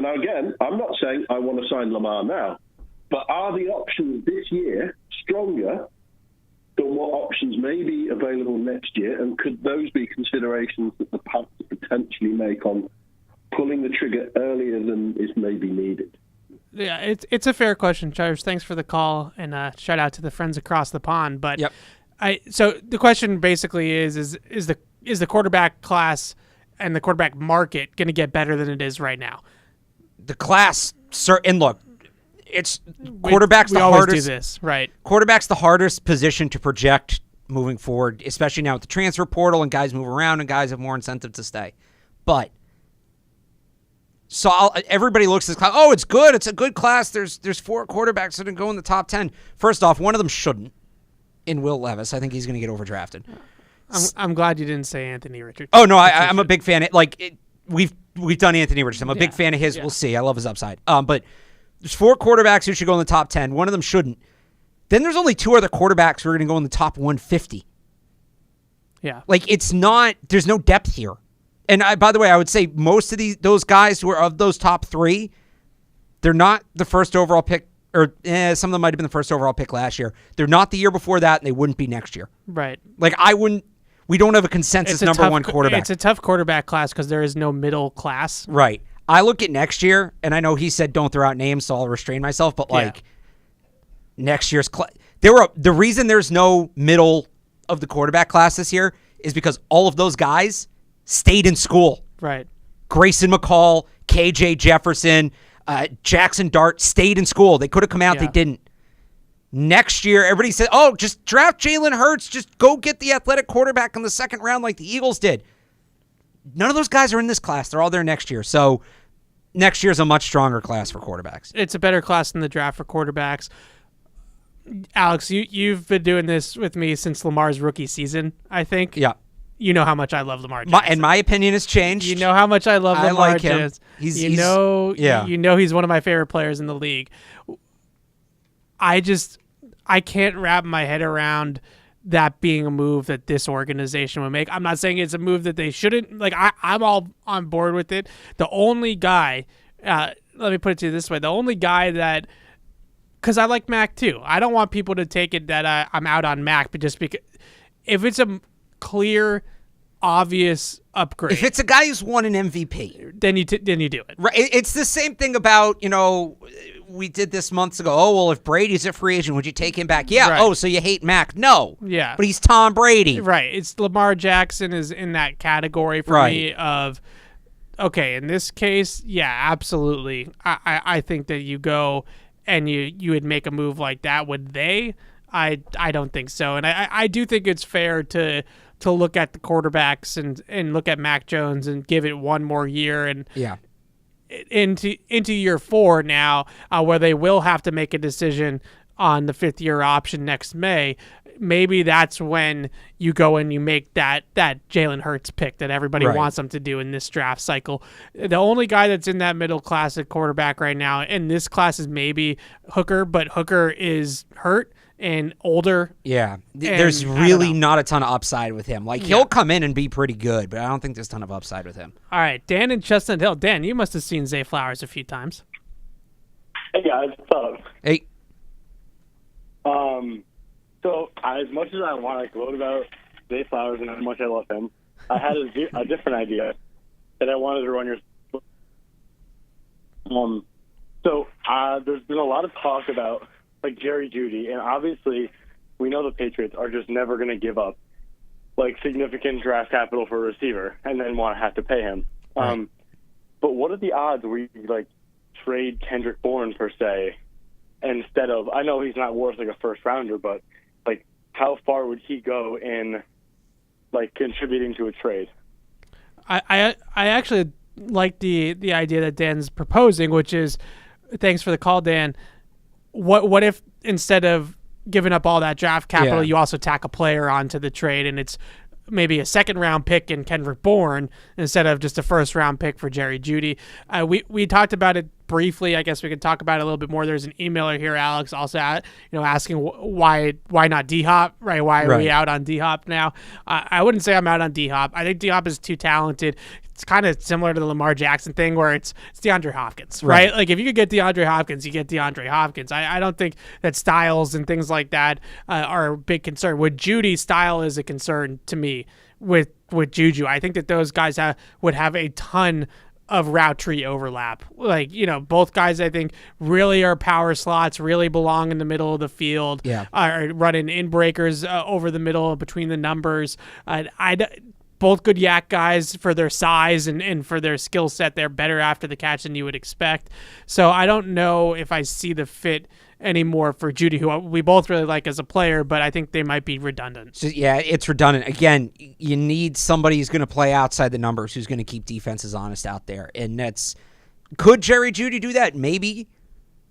And again, I'm not saying I want to sign Lamar now, but are the options this year stronger than what options may be available next year? And could those be considerations that the Pats potentially make on pulling the trigger earlier than is maybe needed? Yeah, it's a fair question, Charles. Thanks for the call, and shout out to the friends across the pond. But yep. So the question basically is the quarterback class and the quarterback market going to get better than it is right now? The class, and look, it's quarterback's we the always hardest. Do this, right? Quarterback's the hardest position to project moving forward, especially now with the transfer portal and guys move around and guys have more incentive to stay. But everybody looks at this class. Oh, it's good. It's a good class. There's 4 quarterbacks that are going to go in the top 10. First off, one of them shouldn't. In Will Levis, I think he's going to get overdrafted. I'm glad you didn't say Anthony Richardson. Oh no, I'm a big fan. We've done Anthony Richardson. I'm a big fan of his. Yeah. We'll see. I love his upside. But there's 4 quarterbacks who should go in the top 10. One of them shouldn't. Then there's only 2 other quarterbacks who are going to go in the top 150. Yeah, it's not. There's no depth here. And by the way, I would say most of those guys who are of those top 3, they're not the first overall pick. Or some of them might have been the first overall pick last year. They're not the year before that, and they wouldn't be next year. Right. We don't have a consensus number 1 quarterback. It's a tough quarterback class because there is no middle class. Right. I look at next year, and I know he said don't throw out names, so I'll restrain myself. But next year's class, the reason there's no middle of the quarterback class this year is because all of those guys stayed in school. Right. Grayson McCall, KJ Jefferson. Jackson Dart stayed in school. They could have come out. They didn't. Next year, everybody said, oh, just draft Jalen Hurts. Just go get the athletic quarterback in the second round like the Eagles did. None of those guys are in this class. They're all there next year. So next year's a much stronger class for quarterbacks. It's a better class than the draft for quarterbacks. Alex, you've been doing this with me since Lamar's rookie season, I think. Yeah. You know how much I love Lamar Jackson. And my opinion has changed. You know how much I love Lamar like him. Jackson. You know he's one of my favorite players in the league. I can't wrap my head around that being a move that this organization would make. I'm not saying it's a move that they shouldn't. I'm all on board with it. The only guy, let me put it to you this way, the only guy that, because I like Mac too. I don't want people to take it that I'm out on Mac, but just because if it's a clear, obvious upgrade. If it's a guy who's won an MVP, then you do it. Right. It's the same thing about, we did this months ago. Oh, well, if Brady's a free agent, would you take him back? Yeah. Right. Oh, so you hate Mac? No. Yeah. But he's Tom Brady. Right. It's Lamar Jackson is in that category for me of, okay, in this case, yeah, absolutely. I think that you go and you would make a move like that. Would they? I don't think so. And I do think it's fair to look at the quarterbacks and look at Mac Jones and give it one more year and into year 4 now, where they will have to make a decision on the 5th-year option next May. Maybe that's when you go and you make that Jalen Hurts pick that everybody wants them to do in this draft cycle. The only guy that's in that middle class at quarterback right now in this class is maybe Hooker, but Hooker is hurt and older. Yeah. There's really not a ton of upside with him. He'll come in and be pretty good, but I don't think there's a ton of upside with him. All right, Dan in Chestnut Hill. Dan, you must have seen Zay Flowers a few times. Hey, guys. What's up? Hey. So as much as I want to gloat about Zay Flowers and how much I love him, I had a different idea that I wanted to run your. So there's been a lot of talk about Jerry Jeudy, and obviously we know the Patriots are just never going to give up significant draft capital for a receiver and then want to have to pay him. Right. But what are the odds we trade Kendrick Bourne per se instead of, I know he's not worth a first rounder, but how far would he go in contributing to a trade? I actually like the idea that Dan's proposing, which is, thanks for the call, Dan. What if instead of giving up all that draft capital, you also tack a player onto the trade and it's maybe a second-round pick in Kendrick Bourne instead of just a first-round pick for Jerry Jeudy? We talked about it briefly. I guess we could talk about it a little bit more. There's an emailer here, Alex, also asking why not D-Hop, right? Why are we out on D-Hop now? I wouldn't say I'm out on D-Hop. I think D-Hop is too talented it's kind of similar to the Lamar Jackson thing where it's DeAndre Hopkins, right? Like if you could get DeAndre Hopkins, you get DeAndre Hopkins. I don't think that styles and things like that are a big concern. With Jeudy, style is a concern to me with JuJu. I think that those guys would have a ton of route tree overlap. Like, both guys I think really are power slots, really belong in the middle of the field, are running in breakers over the middle between the numbers. Both good yak guys for their size and for their skill set. They're better after the catch than you would expect. So I don't know if I see the fit anymore for Jeudy, who we both really like as a player, but I think they might be redundant. So, yeah, it's redundant. Again, you need somebody who's going to play outside the numbers, who's going to keep defenses honest out there. And could Jerry Jeudy do that? Maybe.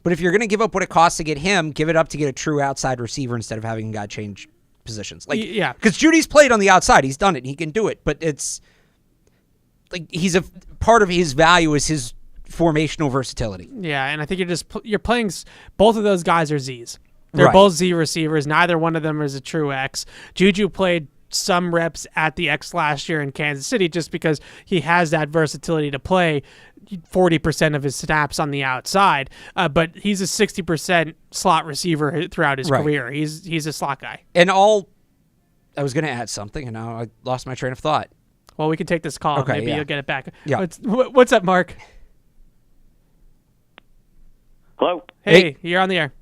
But if you're going to give up what it costs to get him, give it up to get a true outside receiver instead of having a guy change positions. Because Judy's played on the outside. He's done it. He can do it. But it's like he's a part of his value is his formational versatility. Yeah, and I think you're playing both of those guys are Z's. They're both Z receivers. Neither one of them is a true X. JuJu played some reps at the X last year in Kansas City just because he has that versatility to play 40% of his snaps on the outside. But he's a 60% slot receiver throughout his career. He's a slot guy. And I was going to add something, and now I lost my train of thought. Well, we can take this call. Okay, Maybe you'll get it back. Yeah. What's up, Mark? Hello? Hey, you're on the air.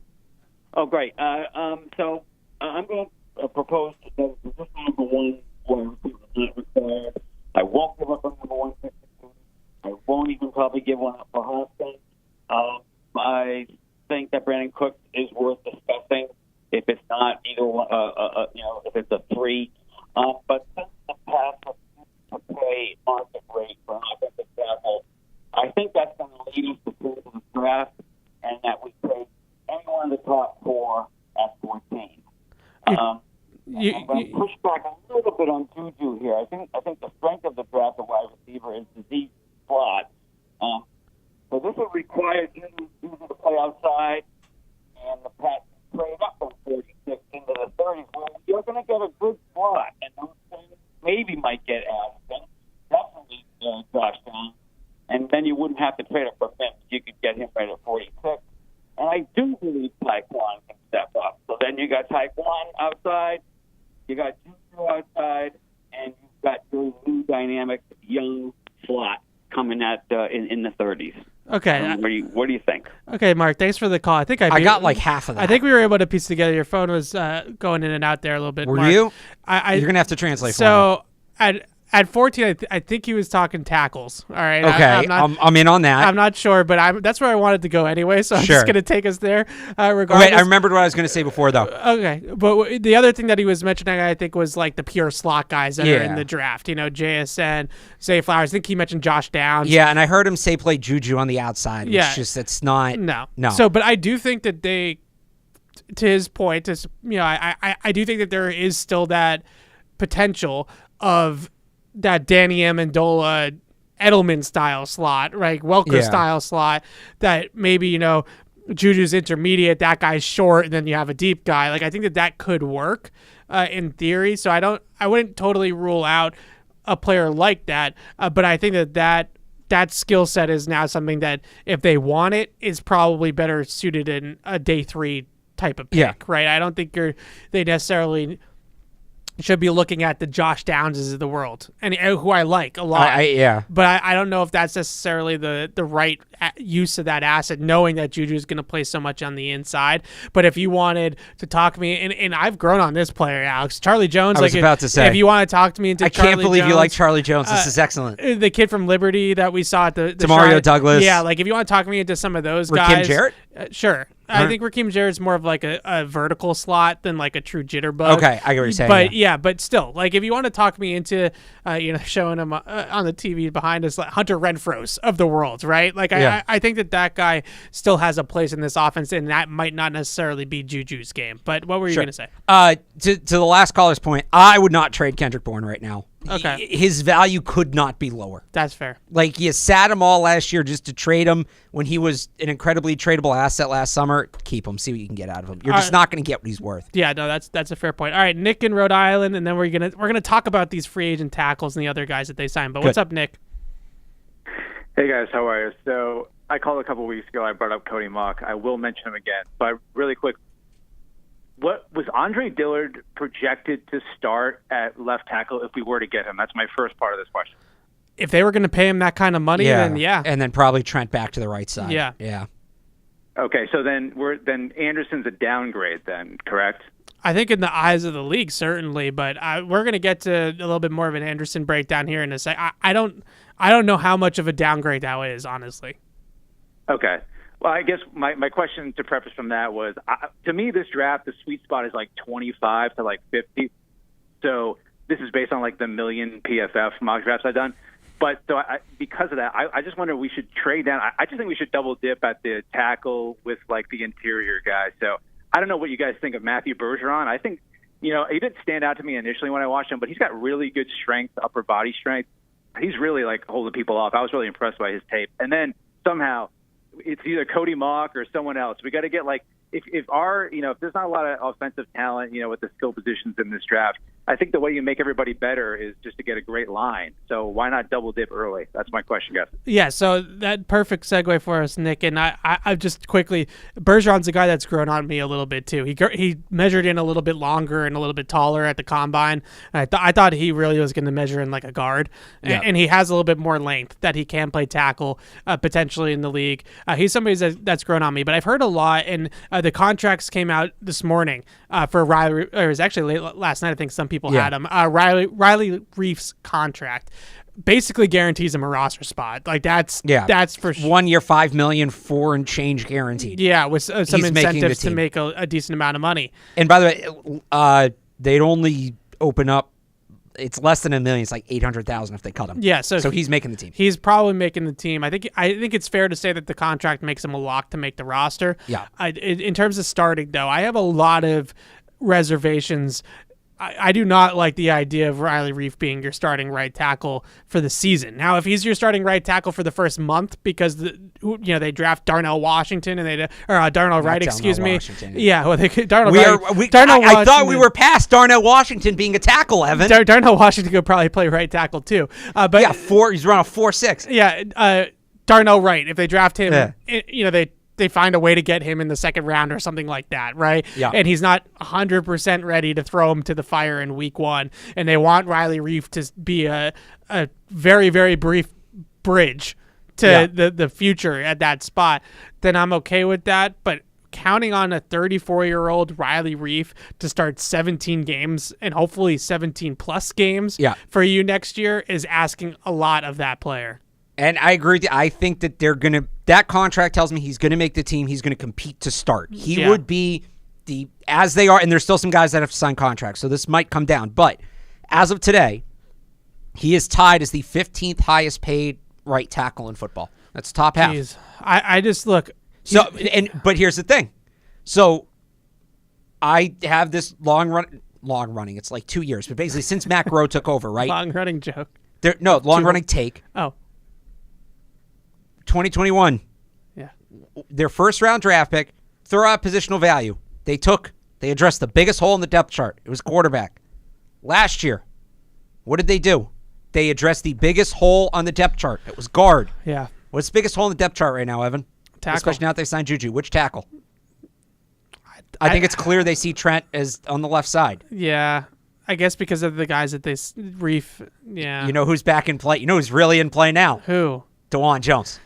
Oh, great. So I'm going to propose that this number one wide receiver is not required. I won't give up on number 152. I won't even probably give one up for Hoskins. I think that Brandon Cooks is worth discussing if it's not either one, if it's a 3. But since the pass to pay market rate for an offensive tackle, I think that's going to lead us to the draft, and that we take anyone in the top 4 at 14. I'm going to push back a little bit on JuJu here. I think the strength of the draft of wide receiver is the deep slot. So this would require JuJu to play outside, and the Pats trade up from 46 into the 30s. Well, you're going to get a good slot, and those things maybe might get Addison, definitely Josh Down, and then you wouldn't have to trade up for Mims. You could get him right at 46. And I do believe Taekwon can step up. So then you got Taekwon outside, you got JuJu outside, and you've got your new dynamic young slot coming at in the 30s. Okay. What do you think? Okay, Mark, thanks for the call. I think I got like half of that. I think we were able to piece together. Your phone was going in and out there a little bit. Were Mark. you? You're going to have to translate for me. At 14, I think he was talking tackles. All right. Okay, I'm in on that. I'm not sure, but that's where I wanted to go anyway, so I'm just going to take us there regardless. Wait, I remembered what I was going to say before, though. Okay, but the other thing that he was mentioning, I think, was like the pure slot guys that are in the draft. JSN, Zay Flowers. I think he mentioned Josh Downs. Yeah, and I heard him say play JuJu on the outside. Yeah. It's not. No. So, but I do think that they, to his point, I do think that there is still that potential of that Danny Amendola Edelman style slot, right? Welker style slot that maybe, JuJu's intermediate, that guy's short, and then you have a deep guy. Like, I think that could work in theory. So I wouldn't totally rule out a player like that. But I think that skill set is now something that if they want it is probably better suited in a day 3 type of pick, right? I don't think they necessarily should be looking at the Josh Downses of the world, and who I like a lot. But I don't know if that's necessarily the right use of that asset, knowing that JuJu is going to play so much on the inside. But if you wanted to talk to me, and I've grown on this player, Alex, Charlie Jones. I was about to say, if you want to talk to me into Charlie Jones. I can't believe you like Charlie Jones. This is excellent. The kid from Liberty that we saw at the Demario Douglas. Yeah, like if you want to talk to me into some of those Rakim guys. Jarrett? Sure. I think Rakim Jarrett's more of like a vertical slot than like a true jitterbug. Okay, I get what you're saying. But but still, like if you want to talk me into, showing him on the TV behind us, like Hunter Renfro's of the world, right? Like I think that guy still has a place in this offense, and that might not necessarily be JuJu's game. But what were you going to say? To the last caller's point, I would not trade Kendrick Bourne right now. Okay. His value could not be lower. That's fair. Like, you sat him all last year just to trade him when he was an incredibly tradable asset last summer. Keep him. See what you can get out of him. You're just not going to get what he's worth. Yeah, no, that's a fair point. All right, Nick in Rhode Island, and then we're gonna talk about these free agent tackles and the other guys that they signed. But what's up, Nick? Hey guys, how are you? So I called a couple weeks ago. I brought up Cody Mock. I will mention him again, but really quick. What was Andre Dillard projected to start at left tackle if we were to get him? That's my first part of this question. If they were going to pay him that kind of money, then yeah. And then probably Trent back to the right side. Yeah. Yeah. Okay, so then Anderson's a downgrade then, correct? I think in the eyes of the league, certainly, but we're going to get to a little bit more of an Anderson breakdown here in a sec. I don't know how much of a downgrade that is, honestly. Okay. Well, I guess my question to preface from that was, to me, this draft, the sweet spot is like 25 to like 50. So this is based on like the million PFF mock drafts I've done. But so because of that, I just wonder if we should trade down. I just think we should double dip at the tackle with like the interior guys. So I don't know what you guys think of Matthew Bergeron. I think, he didn't stand out to me initially when I watched him, but he's got really good strength, upper body strength. He's really like holding people off. I was really impressed by his tape. And then somehow it's either Cody Mock or someone else. We got to get like, if there's not a lot of offensive talent, with the skill positions in this draft, I think the way you make everybody better is just to get a great line. So why not double dip early? That's my question, guys. Yeah, so that perfect segue for us, Nick. And I just quickly, Bergeron's a guy that's grown on me a little bit too. He measured in a little bit longer and a little bit taller at the combine. And I thought he really was going to measure in like a guard. Yep. And he has a little bit more length that he can play tackle potentially in the league. He's somebody that's grown on me. But I've heard a lot, and the contracts came out this morning for Riley, or it was actually late last night. I think some people had him. Riley Reiff's contract basically guarantees him a roster spot. Like that's for 1 year, $5 million, 4 and change guaranteed. Yeah, with some He's incentives to make a decent amount of money. And by the way, they'd only open up. It's less than $1 million. It's like $800,000 if they cut him. Yeah, so he's making the team. He's probably making the team. I think it's fair to say that the contract makes him a lock to make the roster. Yeah. In terms of starting, though, I have a lot of reservations. I do not like the idea of Riley Reiff being your starting right tackle for the season. Now, if he's your starting right tackle for the first month because they draft Darnell Washington and Darnell Wright, excuse me. Washington. Yeah, well, Darnell Wright. I thought we were past Darnell Washington being a tackle, Evan. Darnell Washington could probably play right tackle too. But yeah, he's around a 4.6. Yeah, Darnell Wright. If they draft him, they find a way to get him in the second round or something like that, right? Yeah. And he's not 100% ready to throw him to the fire in week one. And they want Riley Reiff to be a very, very brief bridge to the future at that spot. Then I'm okay with that. But counting on a 34-year-old Riley Reiff to start 17 games and hopefully 17-plus games for you next year is asking a lot of that player. And I agree with you. I think that that contract tells me he's going to make the team. He's going to compete to start. He would be as they are, and there's still some guys that have to sign contracts, so this might come down. But as of today, he is tied as the 15th highest paid right tackle in football. That's top half. Jeez. I just look. But here's the thing. So I have this long running. It's like 2 years, but basically since Matt Groh took over, right? Long running joke. Long running take. Oh. 2021, their first round draft pick, throw out positional value. They addressed the biggest hole in the depth chart. It was quarterback. Last year, what did they do? They addressed the biggest hole on the depth chart. It was guard. Yeah. What's the biggest hole in the depth chart right now, Evan? Tackle. Especially now that they signed Juju. Which tackle? I think it's clear they see Trent as on the left side. Yeah. I guess because of the guys that Reiff. Yeah. You know who's back in play? You know who's really in play now? Who? DeJuan Jones.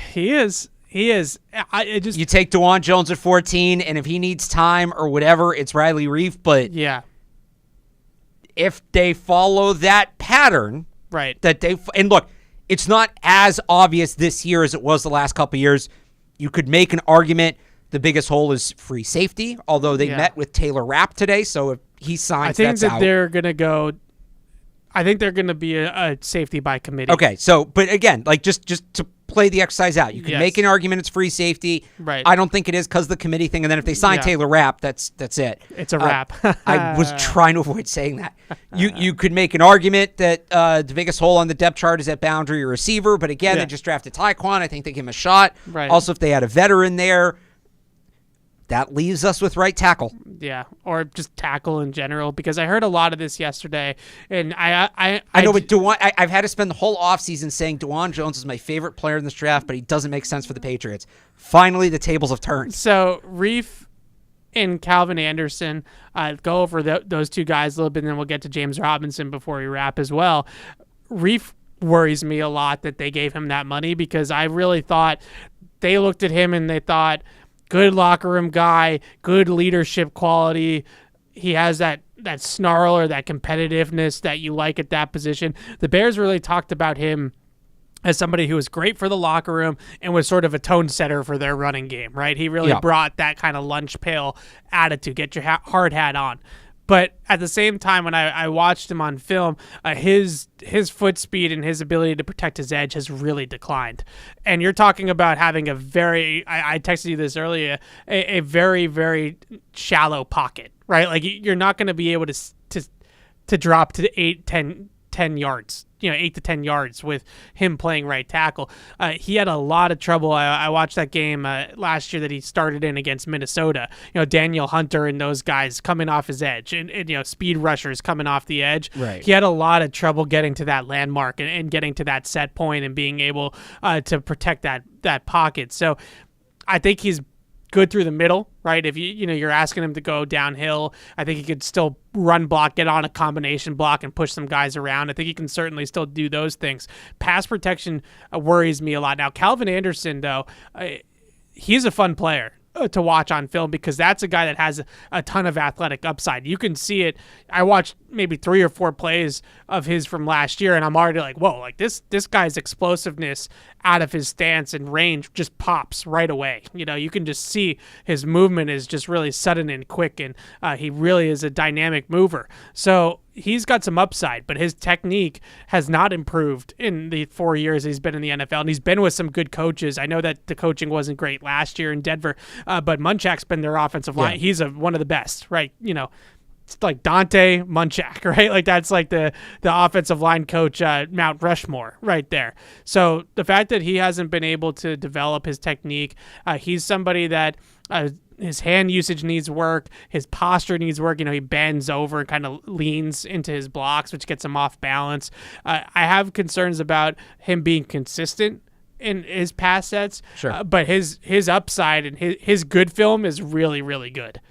He is. You take DeJuan Jones at 14, and if he needs time or whatever, it's Riley Reiff. But if they follow that pattern, right? And look, it's not as obvious this year as it was the last couple of years. You could make an argument the biggest hole is free safety, although they met with Taylor Rapp today, so if he signs, that's out. They're going to go. I think they're going to be a safety by committee. Okay, so but again, like just to play the exercise out, you can make an argument it's free safety. Right. I don't think it is because of the committee thing. And then if they sign Taylor Rapp, that's it. It's a wrap. I was trying to avoid saying that. You could make an argument that the biggest hole on the depth chart is at boundary or receiver, but again, they just drafted Tyquan. I think they give him a shot. Right. Also, if they had a veteran there, That leaves us with right tackle. Yeah, or just tackle in general, because I heard a lot of this yesterday, and I know, but I've had to spend the whole offseason saying DeJuan Jones is my favorite player in this draft, but he doesn't make sense for the Patriots. Finally, the tables have turned. So Reiff and Calvin Anderson, go over those two guys a little bit, and then we'll get to James Robinson before we wrap as well. Reiff worries me a lot that they gave him that money, because I really thought they looked at him and they thought, good locker room guy, good leadership quality. He has that snarl or that competitiveness that you like at that position. The Bears really talked about him as somebody who was great for the locker room and was sort of a tone setter for their running game, right? He really brought that kind of lunch pail attitude, get your hard hat on. But at the same time, when I watched him on film, his foot speed and his ability to protect his edge has really declined. And you're talking about having a very, I texted you this earlier, a very, very shallow pocket, right? Like, you're not going to be able to drop to 8, 10 yards, 8 to 10 yards with him playing right tackle. He had a lot of trouble. I watched that game last year that he started in against Minnesota. Daniel Hunter and those guys coming off his edge, and speed rushers coming off the edge. Right. He had a lot of trouble getting to that landmark and getting to that set point and being able to protect that pocket. So I think he's good through the middle, right? If you're asking him to go downhill, I think he could still run block, get on a combination block, and push some guys around. I think he can certainly still do those things. Pass protection worries me a lot. Now, Calvin Anderson, though, he's a fun player to watch on film, because that's a guy that has a ton of athletic upside. You can see it. I watched maybe 3 or 4 plays of his from last year, and I'm already like, whoa, like this guy's explosiveness out of his stance and range just pops right away. You can just see his movement is just really sudden and quick, and he really is a dynamic mover. So he's got some upside, but his technique has not improved in the 4 years he's been in the NFL, and he's been with some good coaches. I know that the coaching wasn't great last year in Denver, but Munchak's been their offensive line. He's one of the best, right? It's like Dante Munchak, right? Like, that's like the offensive line coach, Mount Rushmore right there. So the fact that he hasn't been able to develop his technique, he's somebody that his hand usage needs work. His posture needs work. He bends over and kind of leans into his blocks, which gets him off balance. I have concerns about him being consistent in his pass sets. Sure. But his upside and his good film is really, really good.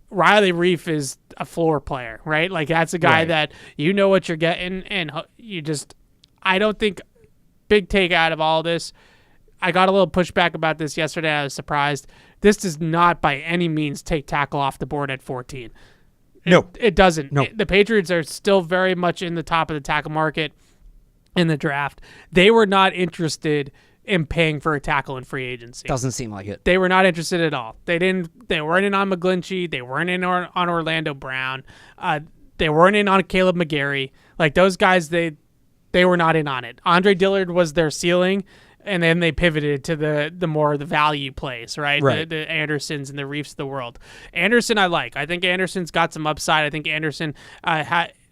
Riley Reiff is a floor player, right? Like, that's a guy that what you're getting, and I don't think, big take out of all this, I got a little pushback about this yesterday. I was surprised. This does not by any means take tackle off the board at 14. No. It doesn't. No. The Patriots are still very much in the top of the tackle market in the draft. They were not interested in paying for a tackle in free agency. Doesn't seem like it. They were not interested at all. They weren't in on McGlinchey. They weren't in on Orlando Brown. They weren't in on Caleb McGarry. Like, those guys, they were not in on it. Andre Dillard was their ceiling, and then they pivoted to the more the value plays, right? The Andersons and the Reiffs of the world. Anderson I like. I think Anderson's got some upside. I think Anderson,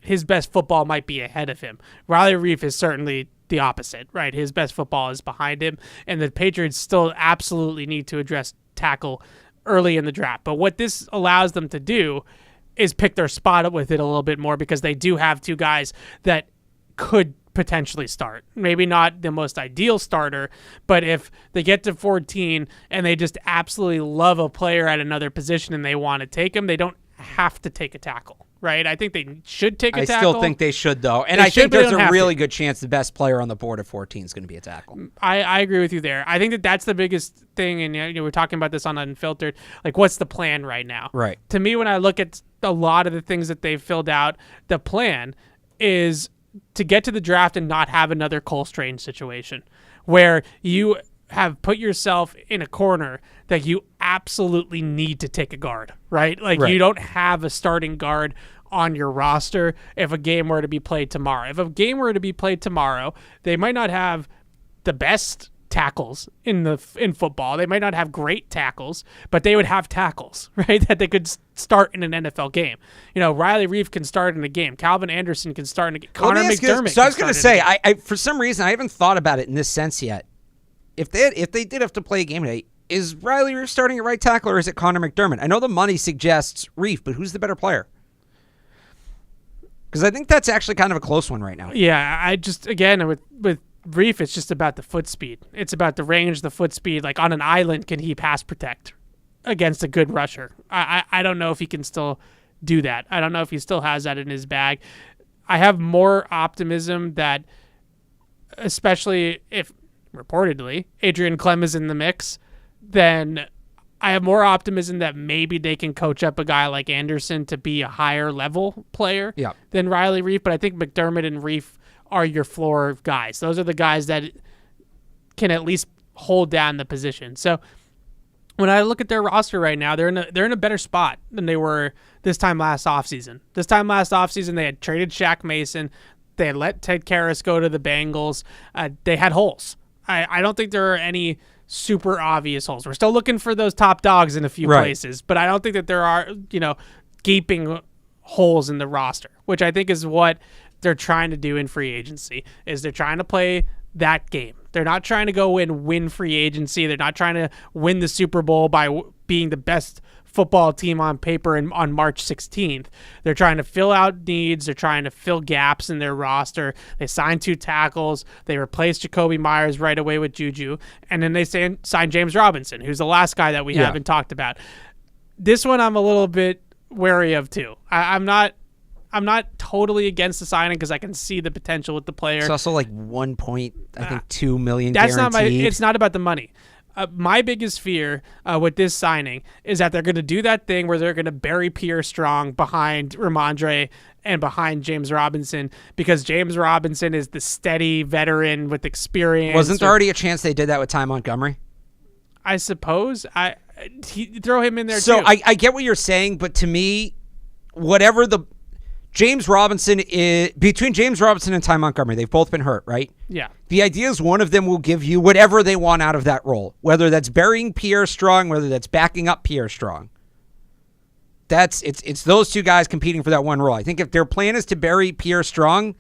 his best football might be ahead of him. Riley Reiff is certainly the opposite, right? His best football is behind him, and the Patriots still absolutely need to address tackle early in the draft. But what this allows them to do is pick their spot with it a little bit more, because they do have 2 guys that could potentially start. Maybe not the most ideal starter, but if they get to 14 and they just absolutely love a player at another position and they want to take him, they don't have to take a tackle, right? I think they should take a tackle. I still think they should, though. And I think there's a really good chance the best player on the board at 14 is going to be a tackle. I agree with you there. I think that's the biggest thing, and we're talking about this on Unfiltered. Like, what's the plan right now? Right. To me, when I look at a lot of the things that they've filled out, the plan is to get to the draft and not have another Cole Strange situation where you have put yourself in a corner that you absolutely need to take a guard, right? Like, you don't have a starting guard on your roster if a game were to be played tomorrow. If a game were to be played tomorrow, they might not have the best tackles in football. They might not have great tackles, but they would have tackles, right? That they could start in an NFL game. Riley Reiff can start in a game. Calvin Anderson can start in a game. Connor McDermott. So I was going to say, I for some reason I haven't thought about it in this sense yet. If they did have to play a game today, is Riley Reiff starting at right tackle or is it Connor McDermott? I know the money suggests Reiff, but who's the better player? Because I think that's actually kind of a close one right now. Yeah, I just, again, with Reiff, it's just about the foot speed. It's about the range, the foot speed. Like on an island, can he pass protect against a good rusher? I don't know if he can still do that. I don't know if he still has that in his bag. I have more optimism that, especially if reportedly Adrian Clem is in the mix, then I have more optimism that maybe they can coach up a guy like Anderson to be a higher level player than Riley Reiff. But I think McDermott and Reiff are your floor guys. Those are the guys that can at least hold down the position. So when I look at their roster right now, they're in a better spot than they were this time last offseason. This time last offseason, they had traded Shaq Mason. They had let Ted Karras go to the Bengals. They had holes. I don't think there are any super obvious holes. We're still looking for those top dogs in a few places, but I don't think that there are, gaping holes in the roster, which I think is what they're trying to do in free agency, is they're trying to play that game. They're not trying to go and win free agency. They're not trying to win the Super Bowl by being the best football team on paper on March 16th. They're trying to fill out needs. They're trying to fill gaps in their roster. They signed 2 tackles. They replaced Jacoby Myers right away with Juju. And then they signed James Robinson, who's the last guy that we haven't talked about. This one I'm a little bit wary of too. I'm not totally against the signing because I can see the potential with the player. It's also like $1.2 million that's guaranteed. It's not about the money. My biggest fear with this signing is that they're going to do that thing where they're going to bury Pierre Strong behind Ramondre and behind James Robinson, because James Robinson is the steady veteran with experience. Wasn't there already a chance they did that with Ty Montgomery? I suppose. Throw him in there too. So I get what you're saying, but to me, whatever the James Robinson is, between James Robinson and Ty Montgomery, they've both been hurt, right? Yeah. The idea is one of them will give you whatever they want out of that role, whether that's burying Pierre Strong, whether that's backing up Pierre Strong. It's those two guys competing for that one role. I think if their plan is to bury Pierre Strong,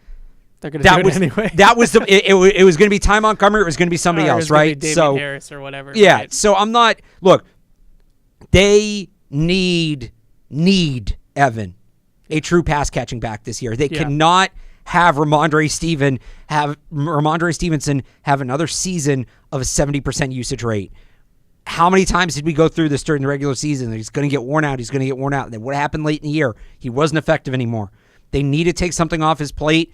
they're going to do it anyway. That was it was going to be Ty Montgomery. It was going to be somebody else, right? David Harris or whatever. Yeah. Right. So I'm not. Look, they need Evan, a true pass catching back this year. They cannot have Ramondre Stevenson have another season of a 70% usage rate. How many times did we go through this during the regular season? He's going to get worn out. And then what happened late in the year? He wasn't effective anymore. They need to take something off his plate.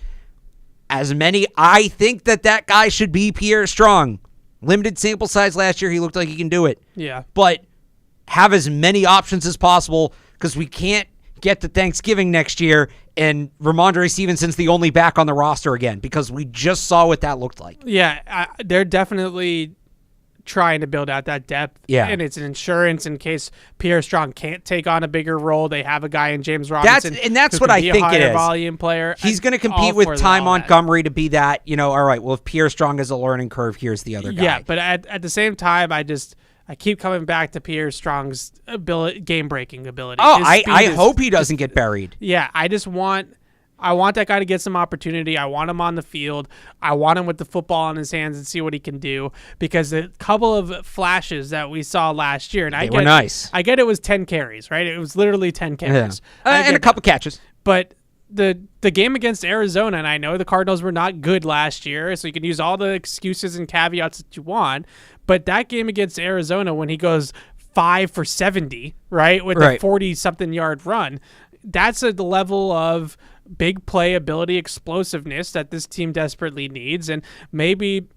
I think that guy should be Pierre Strong. Limited sample size last year. He looked like he can do it. Yeah. But have as many options as possible, because we can't get to Thanksgiving next year and Ramondre Stevenson's the only back on the roster again, because we just saw what that looked like. Yeah, they're definitely trying to build out that depth. Yeah. And it's an insurance in case Pierre Strong can't take on a bigger role. They have a guy in James Robinson. That's what I think it is. Volume player. He's going to compete with Ty Montgomery to be that, all right, well, if Pierre Strong has a learning curve, here's the other guy. Yeah, but at the same time, I keep coming back to Pierre Strong's game-breaking ability. Oh, I hope he doesn't get buried. Yeah, I want that guy to get some opportunity. I want him on the field. I want him with the football in his hands and see what he can do, because a couple of flashes that we saw last year, and they were nice. I get it was 10 carries, right? It was literally 10 carries. Yeah. And a couple catches. But the game against Arizona, and I know the Cardinals were not good last year, so you can use all the excuses and caveats that you want, but that game against Arizona, when he goes 5 for 70, right, with a 40-something yard run, that's the level of big play ability, explosiveness that this team desperately needs. And maybe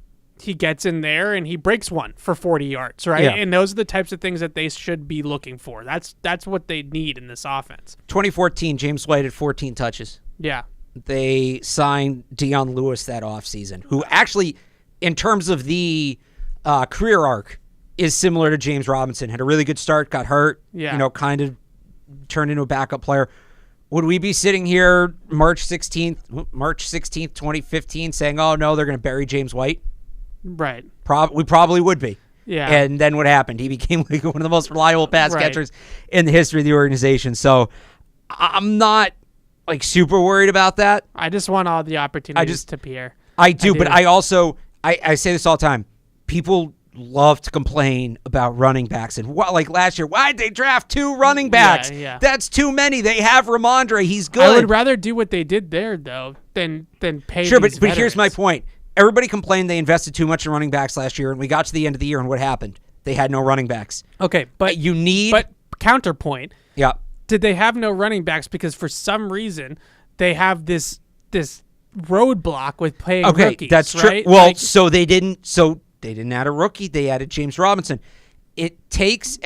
he gets in there and he breaks one for 40 yards, right? Yeah. And those are the types of things that they should be looking for. That's what they need in this offense. 2014, James White had 14 touches. Yeah. They signed Dion Lewis that offseason, who actually, in terms of the career arc, is similar to James Robinson. Had a really good start, got hurt, kind of turned into a backup player. Would we be sitting here March 16th, 2015, saying, oh, no, they're going to bury James White? Right. We probably would be. Yeah. And then what happened? He became like one of the most reliable pass catchers in the history of the organization. So I'm not super worried about that. I just want all the opportunities to Pierre. I do, but I also, I say this all the time. People love to complain about running backs. And like last year, why did they draft 2 running backs? Yeah. That's too many. They have Ramondre. He's good. I would rather do what they did there, though, than pay Sure, these but here's my veterans. point. Everybody complained they invested too much in running backs last year, and we got to the end of the year, and what happened? They had no running backs. Okay, but You need... But counterpoint. Yeah. Did they have no running backs because for some reason they have this roadblock with paying Okay, rookies? that's true. Right? Well, Like, so they didn't add a rookie. They added James Robinson. It takes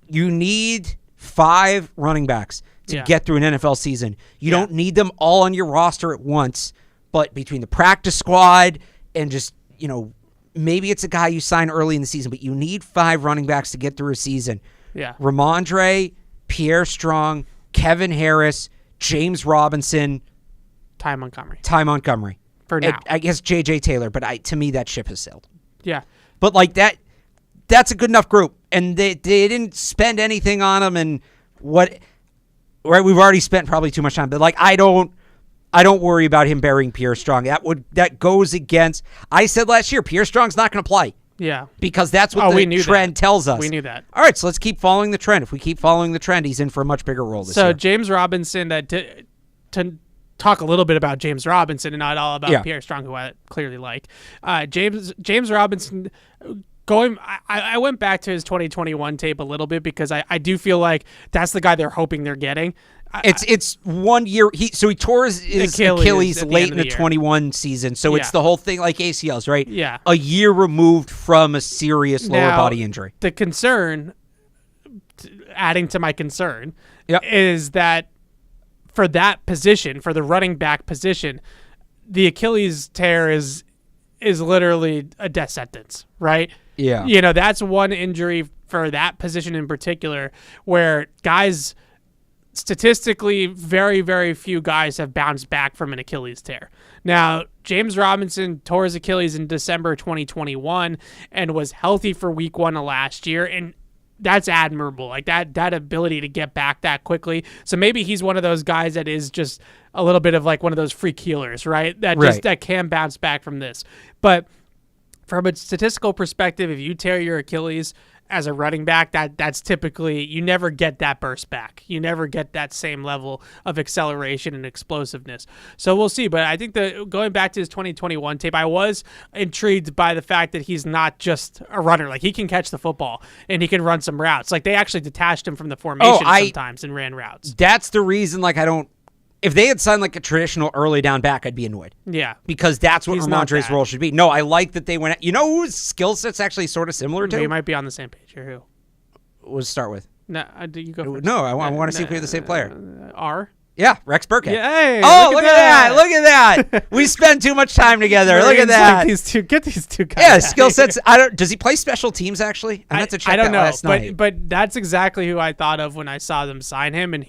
you need 5 running backs to get through an NFL season. You don't need them all on your roster at once, but between the practice squad and just, maybe it's a guy you sign early in the season, but you need 5 running backs to get through a season. Yeah. Ramondre, Pierre Strong, Kevin Harris, James Robinson, Ty Montgomery. For now. I guess J.J. Taylor, but to me that ship has sailed. Yeah. But like that's a good enough group, and they didn't spend anything on them. And right, we've already spent probably too much time. But like I don't worry about him burying Pierre Strong. That goes against. I said last year Pierre Strong's not going to play. Yeah. Because that's what the trend tells us. We knew that. All right, so let's keep following the trend. If we keep following the trend, he's in for a much bigger role this year. So James Robinson, to talk a little bit about James Robinson and not all about Pierre Strong, who I clearly like. James Robinson, I went back to his 2021 tape a little bit because I do feel like that's the guy they're hoping they're getting. It's 1 year. He tore his Achilles late in the 21 season, so it's the whole thing like ACLs, right? Yeah. A year removed from a serious lower body injury. The concern, adding to my concern, is that for that position, for the running back position, the Achilles tear is literally a death sentence, right? Yeah. That's one injury for that position in particular where guys... Statistically, very, very few guys have bounced back from an Achilles tear. Now, James Robinson tore his Achilles in December 2021 and was healthy for week 1 of last year, and that's admirable. Like that ability to get back that quickly. So maybe he's one of those guys that is just a little bit of like one of those freak healers, right? That can bounce back from this. But from a statistical perspective, if you tear your Achilles as a running back, that's typically, you never get that burst back. You never get that same level of acceleration and explosiveness. So we'll see. But I think that going back to his 2021 tape, I was intrigued by the fact that he's not just a runner. Like he can catch the football and he can run some routes. Like they actually detached him from the formation sometimes and ran routes. That's the reason, like if they had signed like a traditional early down back, I'd be annoyed. Yeah. Because that's what Ramondre's role should be. No, I like that they went... whose skill set's actually sort of similar to? We might be on the same page here. Who? We'll start with. No, you go first. No, I want to see if we have the same player. R? Yeah, Rex Burkhead. Yeah, hey, look at that. Look at that. We spend too much time together. Look at that. Like get these two guys. Yeah, skill sets. Does he play special teams actually? I meant to check that last night. But that's exactly who I thought of when I saw them sign him, and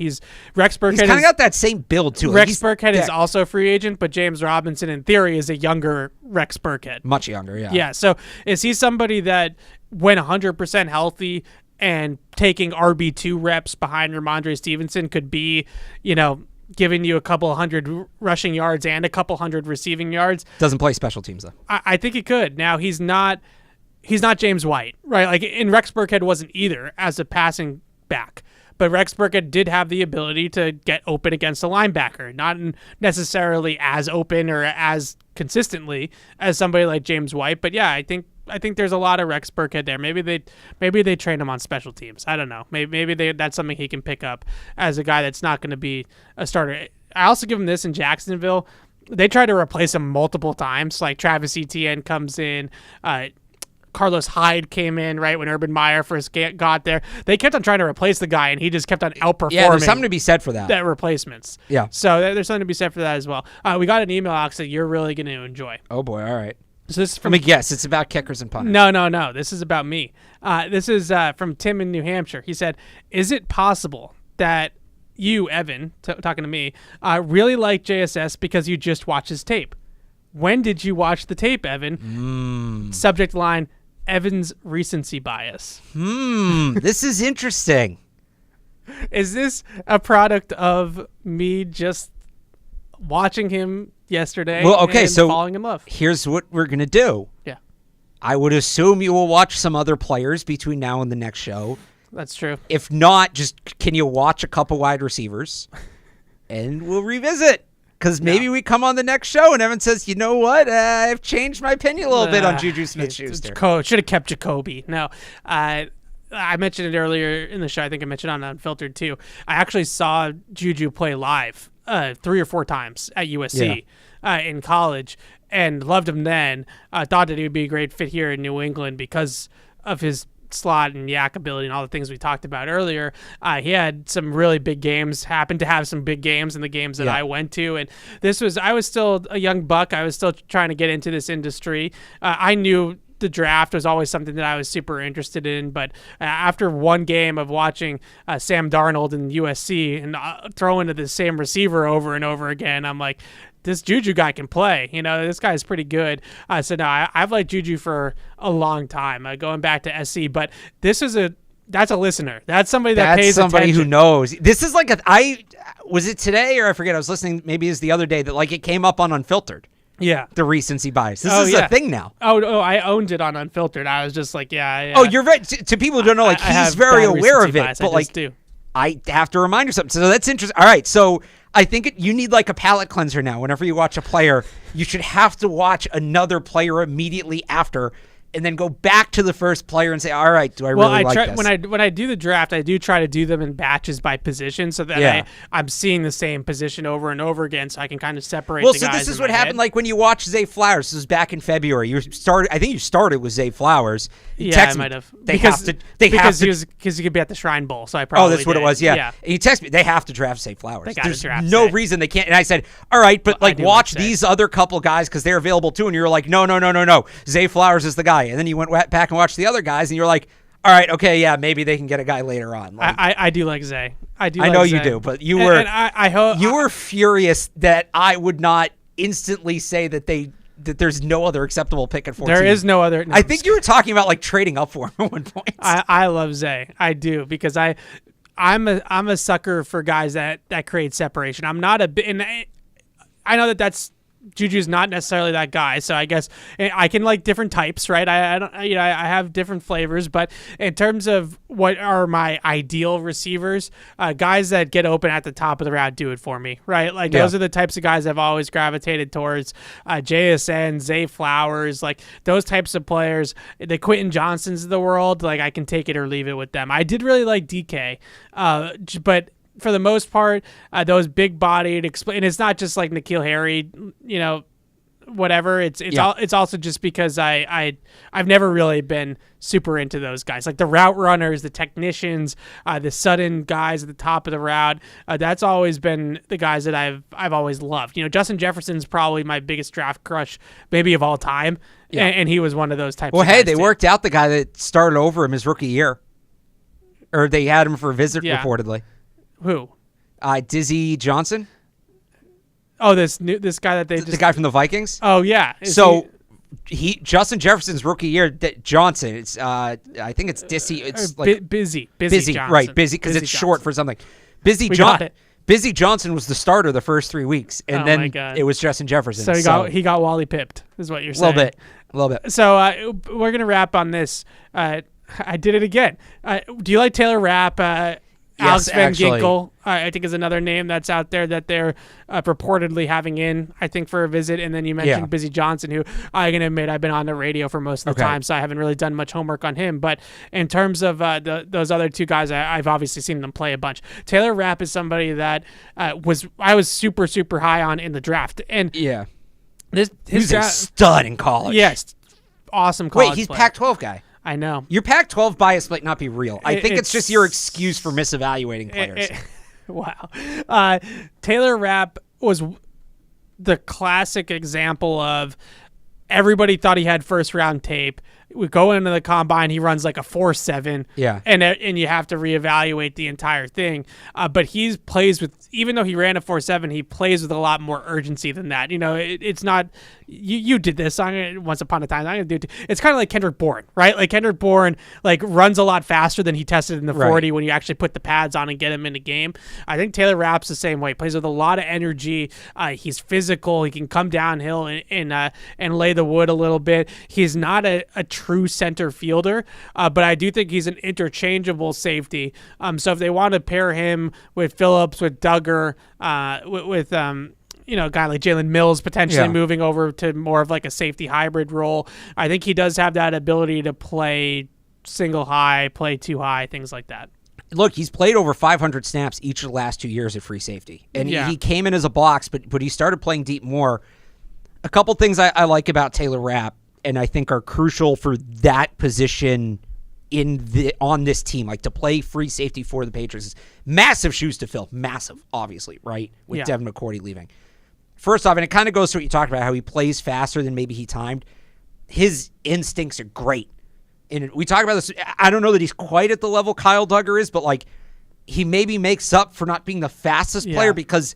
Rex Burkhead. He's kind of got that same build too. Rex Burkhead is also a free agent, but James Robinson, in theory, is a younger Rex Burkhead. Much younger, yeah. Yeah. So is he somebody that, when 100% healthy and taking RB2 reps behind Ramondre Stevenson, could be, giving you a couple hundred rushing yards and a couple hundred receiving yards? Doesn't play special teams though. I think he could. Now he's not James White, right? Like, and Rex Burkhead wasn't either as a passing back. But Rex Burkhead did have the ability to get open against a linebacker, not necessarily as open or as consistently as somebody like James White. But yeah, I think there's a lot of Rex Burkhead there. Maybe they train him on special teams. I don't know. Maybe that's something he can pick up as a guy that's not going to be a starter. I also give him this in Jacksonville. They tried to replace him multiple times. Like Travis Etienne comes in. Carlos Hyde came in right when Urban Meyer first got there. They kept on trying to replace the guy, and he just kept on outperforming. Yeah, there's something to be said for that. That replacements. Yeah. So there's something to be said for that as well. We got an email, Alex, that you're really going to enjoy. Oh boy! All right. So this is from, let me guess. It's about kickers and punters. No. This is about me. This is from Tim in New Hampshire. He said, "Is it possible that you, Evan, talking to me, really like JSS because you just watched his tape? When did you watch the tape, Evan?" Subject line: Evan's recency bias. This is interesting. Is this a product of me just watching him yesterday and falling in love? Here's what we're going to do. Yeah. I would assume you will watch some other players between now and the next show. That's true. If not, just can you watch a couple wide receivers, and we'll revisit. Because maybe we come on the next show and Evan says, you know what? I've changed my opinion a little bit on JuJu Smith-Schuster. Should have kept Jacoby. No, I mentioned it earlier in the show. I think I mentioned on Unfiltered too. I actually saw JuJu play live 3 or 4 times at USC in college and loved him then. Thought that he would be a great fit here in New England because of his slot and yak ability and all the things we talked about earlier. He had some really big games, happened to have some big games in the games that I went to. And I was still a young buck. I was still trying to get into this industry. I knew the draft was always something that I was super interested in. But after one game of watching Sam Darnold in USC and throw into the same receiver over and over again, I'm like, this JuJu guy can play. This guy's pretty good. So no, I've liked JuJu for a long time, going back to SC. But that's a listener. That's somebody that pays attention. That's somebody who knows. This is like was it today or I forget? I was listening. Maybe it was the other day that it came up on Unfiltered. Yeah, the recency bias. This is a thing now. Oh, I owned it on Unfiltered. I was just like, yeah. Oh, you're right. To people who don't know, he's very aware of it. Bias. But I have to remind you something. So that's interesting. All right, so I think you need a palate cleanser now. Whenever you watch a player, you should have to watch another player immediately after, and then go back to the first player and say, all right, do I really like this? When I do the draft, I do try to do them in batches by position so that I'm seeing the same position over and over again so I can kind of separate the guys. Well, so this is what happened when you watch Zay Flowers. This was back in February. I think you started with Zay Flowers. I might have. Because he could be at the Shrine Bowl, so I probably that's what it was, yeah. And he texted me, they have to draft Zay Flowers. There's no reason they can't. And I said, all right, but watch these other couple guys because they're available too. And you're like, no. Zay Flowers is the guy. And then you went back and watched the other guys, and you're like, all right, okay, yeah, maybe they can get a guy later on. I do like Zay. I know you do, but you were I hope you were furious that I would not instantly say that there's no other acceptable pick at 14. There is no other. No, I think you were talking about trading up for him at one point. I love Zay. I do because I'm a sucker for guys that create separation. I'm not and I know that's. Juju's not necessarily that guy, so I guess I can like different types, right? I have different flavors, but in terms of what are my ideal receivers, guys that get open at the top of the route do it for me, right? Those are the types of guys I've always gravitated towards. JSN, Zay Flowers, those types of players, the Quentin Johnsons of the world, I can take it or leave it with them. I did really like DK, but for the most part, those big-bodied, and it's not just like N'Keal Harry, whatever. It's also just because I've never really been super into those guys, like the route runners, the technicians, the sudden guys at the top of the route. That's always been the guys that I've always loved. Justin Jefferson's probably my biggest draft crush, maybe of all time, and he was one of those types. Well, of guys they worked out the guy that started over him his rookie year, or they had him for a visit reportedly. Who? Dizzy Johnson. Oh, this guy that the guy from the Vikings. Oh yeah. Justin Jefferson's rookie year. Johnson. It's I think it's Dizzy. It's Busy Johnson. Right? Busy because it's short for something. Busy Johnson was the starter the first 3 weeks, and then it was Justin Jefferson. So he got Wally pipped, is what you're saying. A little bit. So we're gonna wrap on this. I did it again. Do you like Taylor Rapp? Alex Van Ginkel, I think, is another name that's out there that they're purportedly having in, I think, for a visit. And then you mentioned Busy Johnson, who I'm going to admit I've been on the radio for most of the time, so I haven't really done much homework on him. But in terms of those other two guys, I've obviously seen them play a bunch. Taylor Rapp is somebody that I was super, super high on in the draft. And he's a stud in college. Yes, awesome college he's player. Pac-12 guy. I know. Your Pac-12 bias might not be real. I think it's just your excuse for misevaluating players. Wow. Taylor Rapp was the classic example of everybody thought he had first-round tape. we go into the combine, he runs like a 4.7. Yeah. And you have to reevaluate the entire thing. But he plays with, even though he ran a 4.7, he plays with a lot more urgency than that. It's not, you did this once upon a time. I'm going to do it. It's kind of like Kendrick Bourne, right? Like Kendrick Bourne, like runs a lot faster than he tested in the 40 when you actually put the pads on and get him in the game. I think Taylor Rapp's the same way. He plays with a lot of energy. He's physical. He can come downhill and lay the wood a little bit. He's not a true center fielder, but I do think he's an interchangeable safety. So if they want to pair him with Phillips, with Duggar, with a guy like Jalen Mills potentially moving over to more of like a safety hybrid role, I think he does have that ability to play single high, play two high, things like that. Look, he's played over 500 snaps each of the last 2 years at free safety. And he came in as a box, but he started playing deep more. A couple things I like about Taylor Rapp, and I think are crucial for that position on this team, like to play free safety for the Patriots, is massive shoes to fill. Massive, obviously, right? With Devin McCourty leaving. First off, and it kind of goes to what you talked about, how he plays faster than maybe he timed. His instincts are great. And we talk about this. I don't know that he's quite at the level Kyle Duggar is, but like he maybe makes up for not being the fastest player because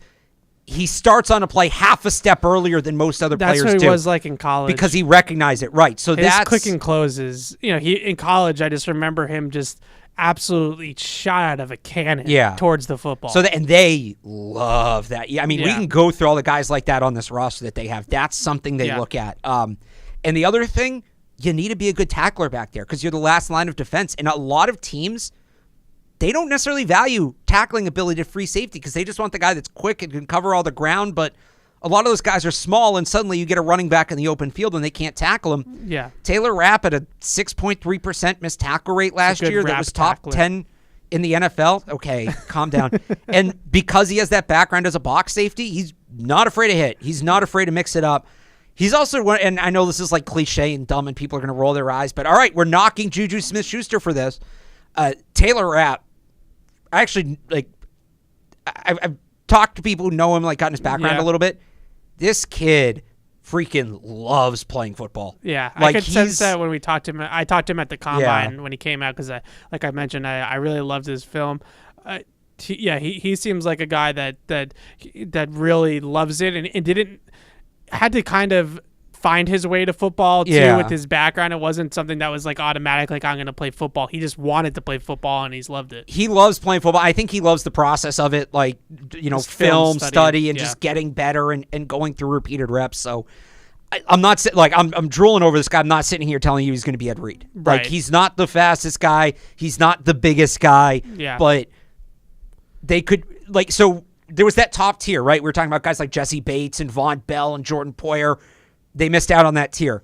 he starts on a play half a step earlier than most other players do. That's what he was like in college. Because he recognized it, right. So his that's quick and closes. In college, I just remember him just absolutely shot out of a cannon towards the football. So and they love that. Yeah, I mean, we can go through all the guys like that on this roster that they have. That's something they look at. And the other thing, you need to be a good tackler back there because you're the last line of defense. And a lot of teams, they don't necessarily value tackling ability to free safety because they just want the guy that's quick and can cover all the ground. But a lot of those guys are small, and suddenly you get a running back in the open field and they can't tackle him. Yeah. Taylor Rapp had a 6.3% missed tackle rate last year that was top 10 in the NFL. Okay, calm down. And because he has that background as a box safety, he's not afraid to hit. He's not afraid to mix it up. He's also one, and I know this is like cliche and dumb and people are going to roll their eyes, but all right, we're knocking JuJu Smith-Schuster for this. Taylor Rapp, I've talked to people who know him, like gotten his background a little bit. This kid freaking loves playing football. Yeah, like I could sense that when we talked to him. I talked to him at the combine when he came out because, like I mentioned, I really loved his film. He seems like a guy that really loves it and had to kind of find his way to football too with his background. It wasn't something that was like automatic, like I'm going to play football. He just wanted to play football and he's loved it. He loves playing football. I think he loves the process of it, like, just film study and just getting better and going through repeated reps. So I'm not I'm drooling over this guy. I'm not sitting here telling you he's going to be Ed Reed. Right. Like he's not the fastest guy. He's not the biggest guy. Yeah. But they could so there was that top tier, right? We were talking about guys like Jesse Bates and Von Bell and Jordan Poyer. They missed out on that tier.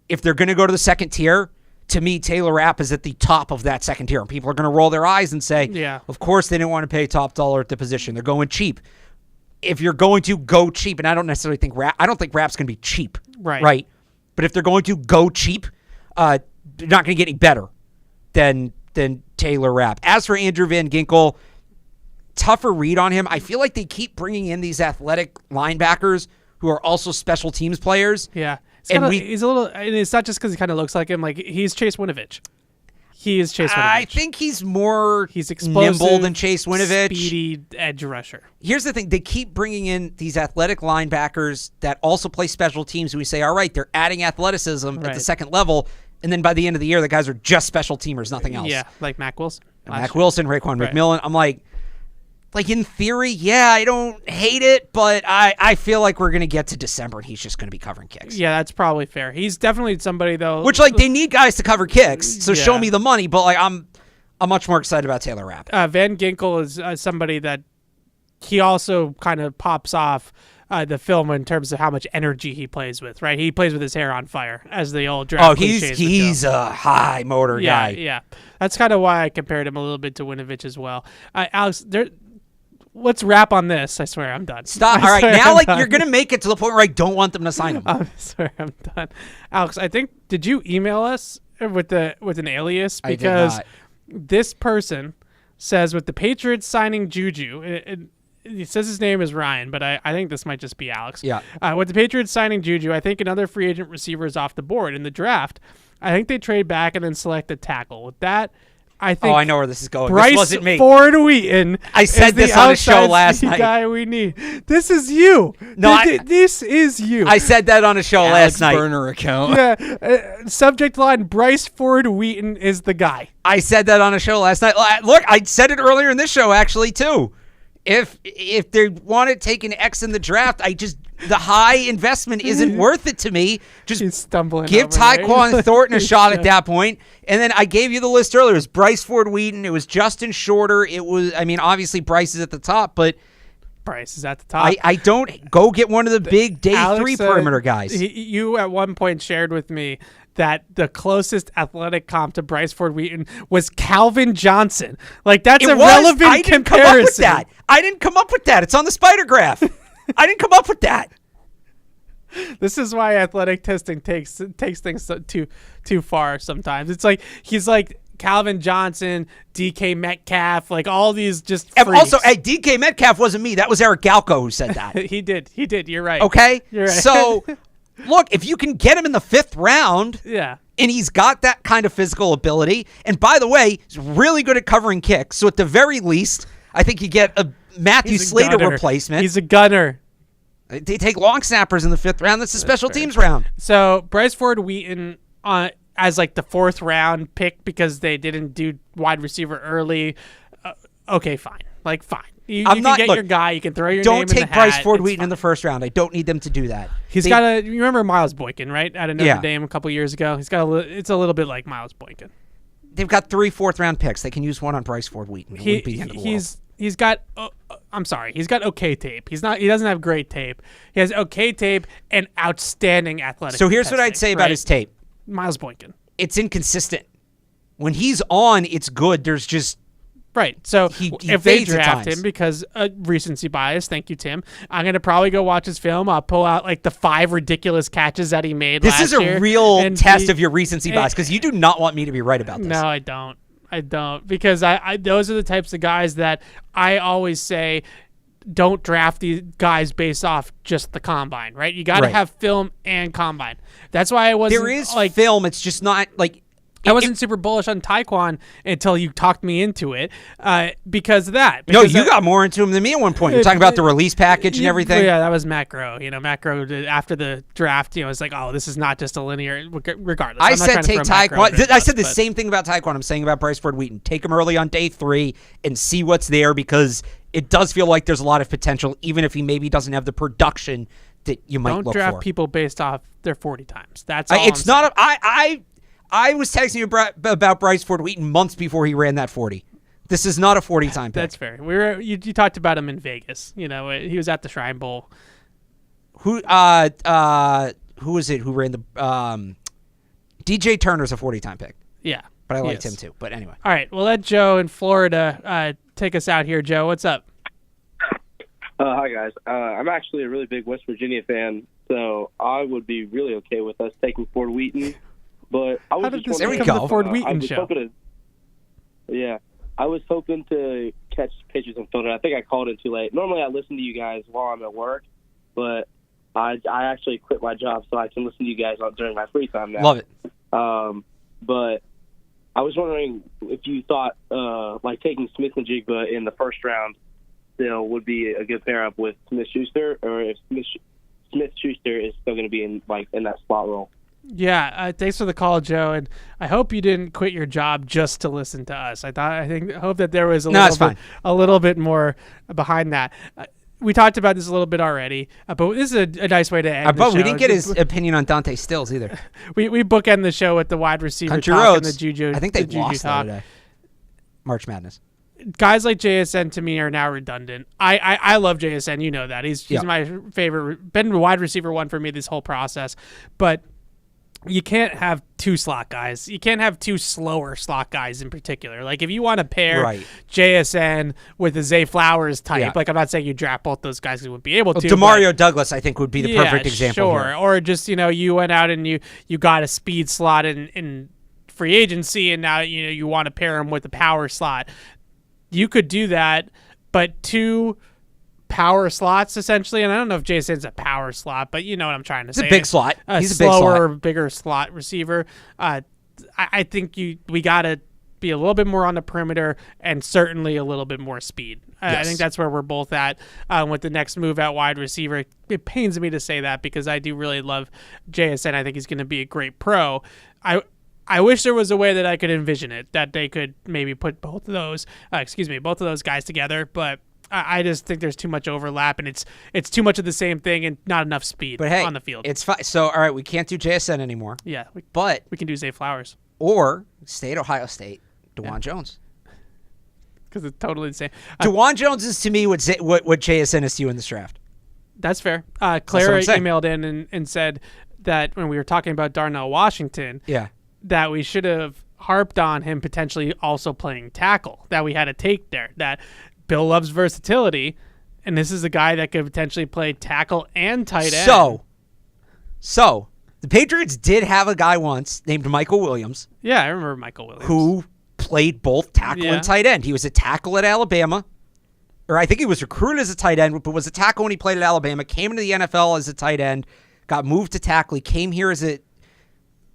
If they're going to go to the second tier, to me, Taylor Rapp is at the top of that second tier. People are going to roll their eyes and say, of course they didn't want to pay top dollar at the position. They're going cheap. If you're going to go cheap, and I don't necessarily think I don't think Rapp's going to be cheap. Right. But if they're going to go cheap, they're not going to get any better than Taylor Rapp. As for Andrew Van Ginkel, tougher read on him. I feel like they keep bringing in these athletic linebackers who are also special teams players. Yeah. He's a little, and it's not just because he kind of looks like him. Like he's Chase Winovich. He is Chase Winovich. I think he's more explosive, nimble than Chase Winovich. Speedy edge rusher. Here's the thing. They keep bringing in these athletic linebackers that also play special teams. We say, all right, they're adding athleticism at the second level. And then by the end of the year, the guys are just special teamers, nothing else. Yeah, like Mac Wilson. Wilson, Raekwon McMillan. I'm like in theory, I don't hate it, but I feel like we're going to get to December and he's just going to be covering kicks. Yeah, that's probably fair. He's definitely somebody, though. Which, they need guys to cover kicks, so show me the money, but, I'm much more excited about Taylor Rapp. Van Ginkel is somebody that he also kind of pops off the film in terms of how much energy he plays with, right? He plays with his hair on fire, as the old draft cliches he's a high motor guy. Yeah. That's kind of why I compared him a little bit to Winovich as well. Alex, let's wrap on this. I swear I'm done. Stop. All right. Now, you're going to make it to the point where I don't want them to sign him. I swear I'm done. Alex, I think, did you email us with an alias? Because this person says with the Patriots signing JuJu, it says his name is Ryan, but I think this might just be Alex. Yeah. With the Patriots signing JuJu, I think another free agent receiver is off the board in the draft. I think they trade back and then select a tackle. With that, I think. Oh, I know where this is going. Bryce This wasn't me. Ford Wheaton. I said is the this on a show outside last speed night. Guy we need. This is you. No, this is you. I said that on a show Alex last night. burner account. Yeah. Subject line: Bryce Ford Wheaton is the guy. I said that on a show last night. Look, I said it earlier in this show actually too. If they want to take an X in the draft, the high investment isn't worth it to me. Just He's stumbling. give over there. Tyquan Thornton a shot at that point. And then I gave you the list earlier. It was Bryce Ford Wheaton. It was Justin Shorter. It was, obviously Bryce is at the top, but Bryce is at the top. I don't go get one of the big day Alex, 3 perimeter guys. You at one point shared with me that the closest athletic comp to Bryce Ford Wheaton was Calvin Johnson. Like, that's a relevant I didn't comparison. come up with that. I didn't come up with that. It's on the spider graph. I didn't come up with that. This is why athletic testing takes things too far sometimes. It's like he's like Calvin Johnson, DK Metcalf, like all these just And freaks. also, hey, DK Metcalf wasn't me. That was Eric Galco who said that. He did. You're right. Okay? You're right. So, look, if you can get him in the 5th round, Yeah. and he's got that kind of physical ability, and by the way, he's really good at covering kicks, so at the very least, I think you get a Matthew He's a Slater gunner. replacement. He's a gunner. They take long snappers in the 5th round. That's the special teams round. So Bryce Ford Wheaton as like the 4th round pick because they didn't do wide receiver early. Okay, fine. Like, fine. You can get your guy. You can throw your name in the hat. Don't take Bryce Ford It's Wheaton fine. in the 1st round. I don't need them to do that. You remember Miles Boykin, right? Out of Notre Dame a couple years ago. It's a little bit like Miles Boykin. They've got 3 4th-round picks. They can use one on Bryce Ford Wheaton. It wouldn't be the end of the world. He's got. I'm sorry. He's got okay tape. He doesn't have great tape. He has okay tape and outstanding athletic. So here's what I'd say about his tape. Miles Boykin. It's inconsistent. When he's on, it's good. There's just right. So he if they fades at draft times. him because recency bias, thank you, Tim. I'm gonna probably go watch his film. I'll pull out like the 5 ridiculous catches that he made. This last is a year, real and test of your recency bias because you do not want me to be right about this. No, I don't. Because I those are the types of guys that I always say don't draft these guys based off just the combine, right? You got to have film and combine. That's why I wasn't. There is film. It's just not like. I wasn't super bullish on Tyquan until you talked me into it because of that. No, you got more into him than me at one point. You're talking about the release package and everything. Yeah, that was Matt Groh. Matt Groh did, after the draft, it's like, oh, this is not just a linear. Regardless, I said take Tyquan. I said the same thing about Tyquan. I'm saying about Bryce Ford Wheaton. Take him early on day 3 and see what's there because it does feel like there's a lot of potential, even if he maybe doesn't have the production that you might look for. Don't draft people based off their 40 times. That's all. It's not. I was texting you about Bryce Ford Wheaton months before he ran that 40. This is not a 40-time pick. That's fair. You talked about him in Vegas. He was at the Shrine Bowl. Who was it who ran the DJ Turner's a 40-time pick. Yeah. But I liked him too. But anyway. All right. We'll let Joe in Florida take us out here. Joe, what's up? Hi, guys. I'm actually a really big West Virginia fan, so I would be really okay with us taking Ford Wheaton. But I was How did this There we become go. the Ford Wheaton show? I was hoping to catch Patriots on Thunder. I think I called in too late. Normally I listen to you guys while I'm at work, but I actually quit my job so I can listen to you guys during my free time now. Love it. But I was wondering if you thought like taking Smith and Jigba in the 1st round still would be a good pair up with Smith-Schuster, or if Smith-Schuster is still going to be in that slot role. Yeah, thanks for the call, Joe, and I hope you didn't quit your job just to listen to us. I hope that there was a little bit more behind that. We talked about this a little bit already, but this is a nice way to end the show. We didn't get his opinion on Dante Stills either. we bookend the show with the wide receiver Country talk Roads. and the JuJu. I think they the lost talk. the other day. March Madness. Guys like JSN to me are now redundant. I love JSN. You know that. He's my favorite. Been wide receiver 1 for me this whole process, but you can't have 2 slot guys. You can't have 2 slower slot guys in particular. Like, if you want to pair JSN with a Zay Flowers type, like, I'm not saying you draft both those guys because you wouldn't be able to. Demario Douglas, I think, would be the perfect example here. Or just, you went out and you got a speed slot in free agency, and now, you want to pair him with a power slot. You could do that, but 2 power slots essentially, and I don't know if Jason's a power slot, but you know what I'm trying to say. He's a big slot. He's a big slower, slot. bigger slot receiver. I think we got to be a little bit more on the perimeter and certainly a little bit more speed. I think that's where we're both at with the next move at wide receiver. It pains me to say that because I do really love JSN. I think he's going to be a great pro. I wish there was a way that I could envision it, that they could maybe put both of those guys together, but I just think there's too much overlap, and it's too much of the same thing and not enough speed on the field. It's fine. So, all right, we can't do JSN anymore. Yeah, but we can do Zay Flowers. Or stay at Ohio State, DeJuan Jones. Because it's totally the same. DeJuan Jones is to me what JSN is to you in this draft. That's fair. Clara emailed in and said that when we were talking about Darnell Washington, that we should have harped on him potentially also playing tackle, that we had a take there, that Bill loves versatility, and this is a guy that could potentially play tackle and tight end. So the Patriots did have a guy once named Michael Williams. Yeah, I remember Michael Williams. Who played both tackle and tight end. He was a tackle at Alabama, or I think he was recruited as a tight end, but was a tackle when he played at Alabama, came into the NFL as a tight end, got moved to tackle. He came here as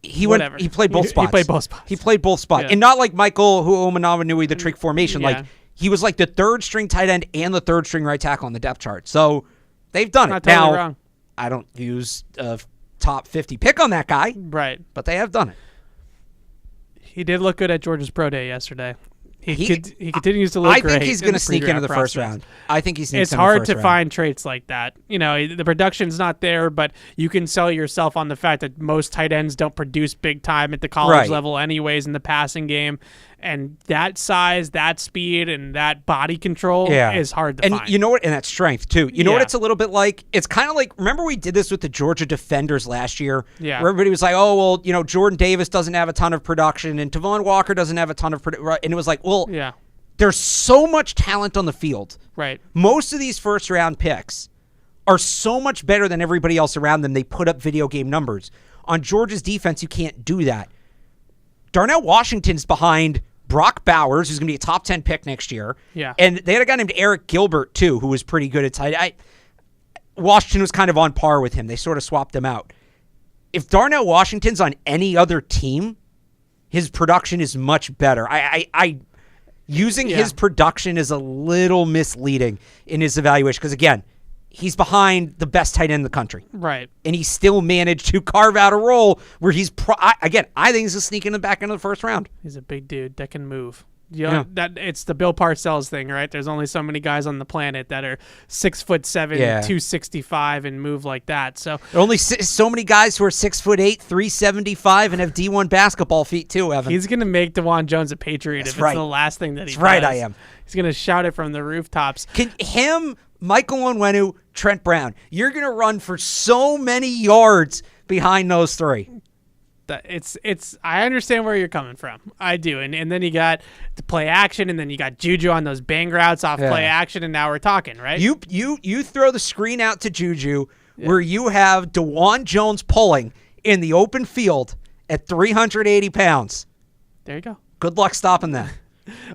he played both spots. He played both spots. Yeah. And not like Michael Huomanawinui, the trick formation. Yeah. Like, he was like the third string tight end and the third string right tackle on the depth chart. So they've done it. Totally now, wrong. I don't use a top 50 pick on that guy. Right. But they have done it. He did look good at Georgia's Pro Day yesterday. He continues to look great. I think he's going to sneak into the first round. I think he's. It's hard to find traits like that. You know, the production's not there, but you can sell yourself on the fact that most tight ends don't produce big time at the college level anyways in the passing game. And that size, that speed, and that body control is hard to find. And you know what? And that strength, too. You know what it's a little bit like? It's kind of like, remember we did this with the Georgia defenders last year? Yeah. Where everybody was like, oh, well, you know, Jordan Davis doesn't have a ton of production, and Tavon Walker doesn't have a ton of production. And it was like, well, there's so much talent on the field. Right. Most of these first-round picks are so much better than everybody else around them. They put up video game numbers. On Georgia's defense, you can't do that. Darnell Washington's behind Brock Bowers, who's going to be a top 10 pick next year. Yeah. And they had a guy named Eric Gilbert, too, who was pretty good at tight end. Washington was kind of on par with him. They sort of swapped him out. If Darnell Washington's on any other team, his production is much better. Using his production is a little misleading in his evaluation because, again, he's behind the best tight end in the country. Right. And he still managed to carve out a role where he's, I think he's going to sneak in the back into the first round. He's a big dude that can move. That it's the Bill Parcells thing, right? There's only so many guys on the planet that are 6'7", 265, and move like that. So there are only so many guys who are 6'8", 375, and have D1 basketball feet too. Evan, he's gonna make DeJuan Jones a Patriot if it's the last thing that he does. Right, I am. He's gonna shout it from the rooftops. Michael Onwenu, Trent Brown. You're gonna run for so many yards behind those three. I understand where you're coming from. I do. And then you got the play action, and then you got Juju on those bang routes off play action, and now we're talking, right? You throw the screen out to Juju where you have DeJuan Jones pulling in the open field at 380 pounds. There you go. Good luck stopping that.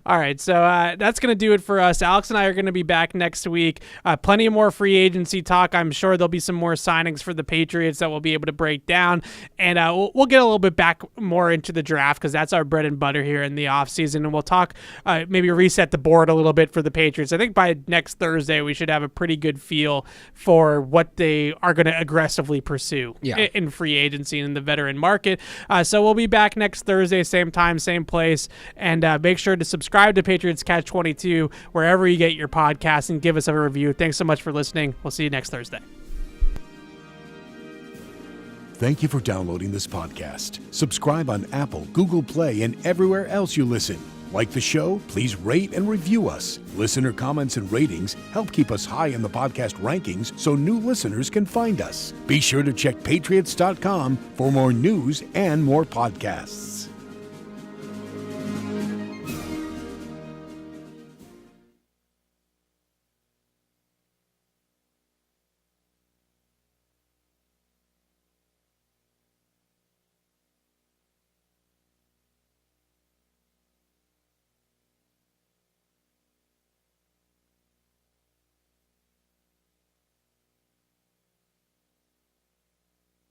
All right, so that's going to do it for us. Alex and I are going to be back next week. Plenty more free agency talk. I'm sure there'll be some more signings for the Patriots that we'll be able to break down. And we'll get a little bit back more into the draft because that's our bread and butter here in the offseason. And we'll talk, maybe reset the board a little bit for the Patriots. I think by next Thursday, we should have a pretty good feel for what they are going to aggressively pursue in free agency and in the veteran market. So we'll be back next Thursday, same time, same place. And make sure to subscribe to Patriots Catch-22 wherever you get your podcasts and give us a review. Thanks so much for listening. We'll see you next Thursday. Thank you for downloading this podcast. Subscribe on Apple, Google Play, and everywhere else you listen. Like the show? Please rate and review us. Listener comments and ratings help keep us high in the podcast rankings so new listeners can find us. Be sure to check Patriots.com for more news and more podcasts.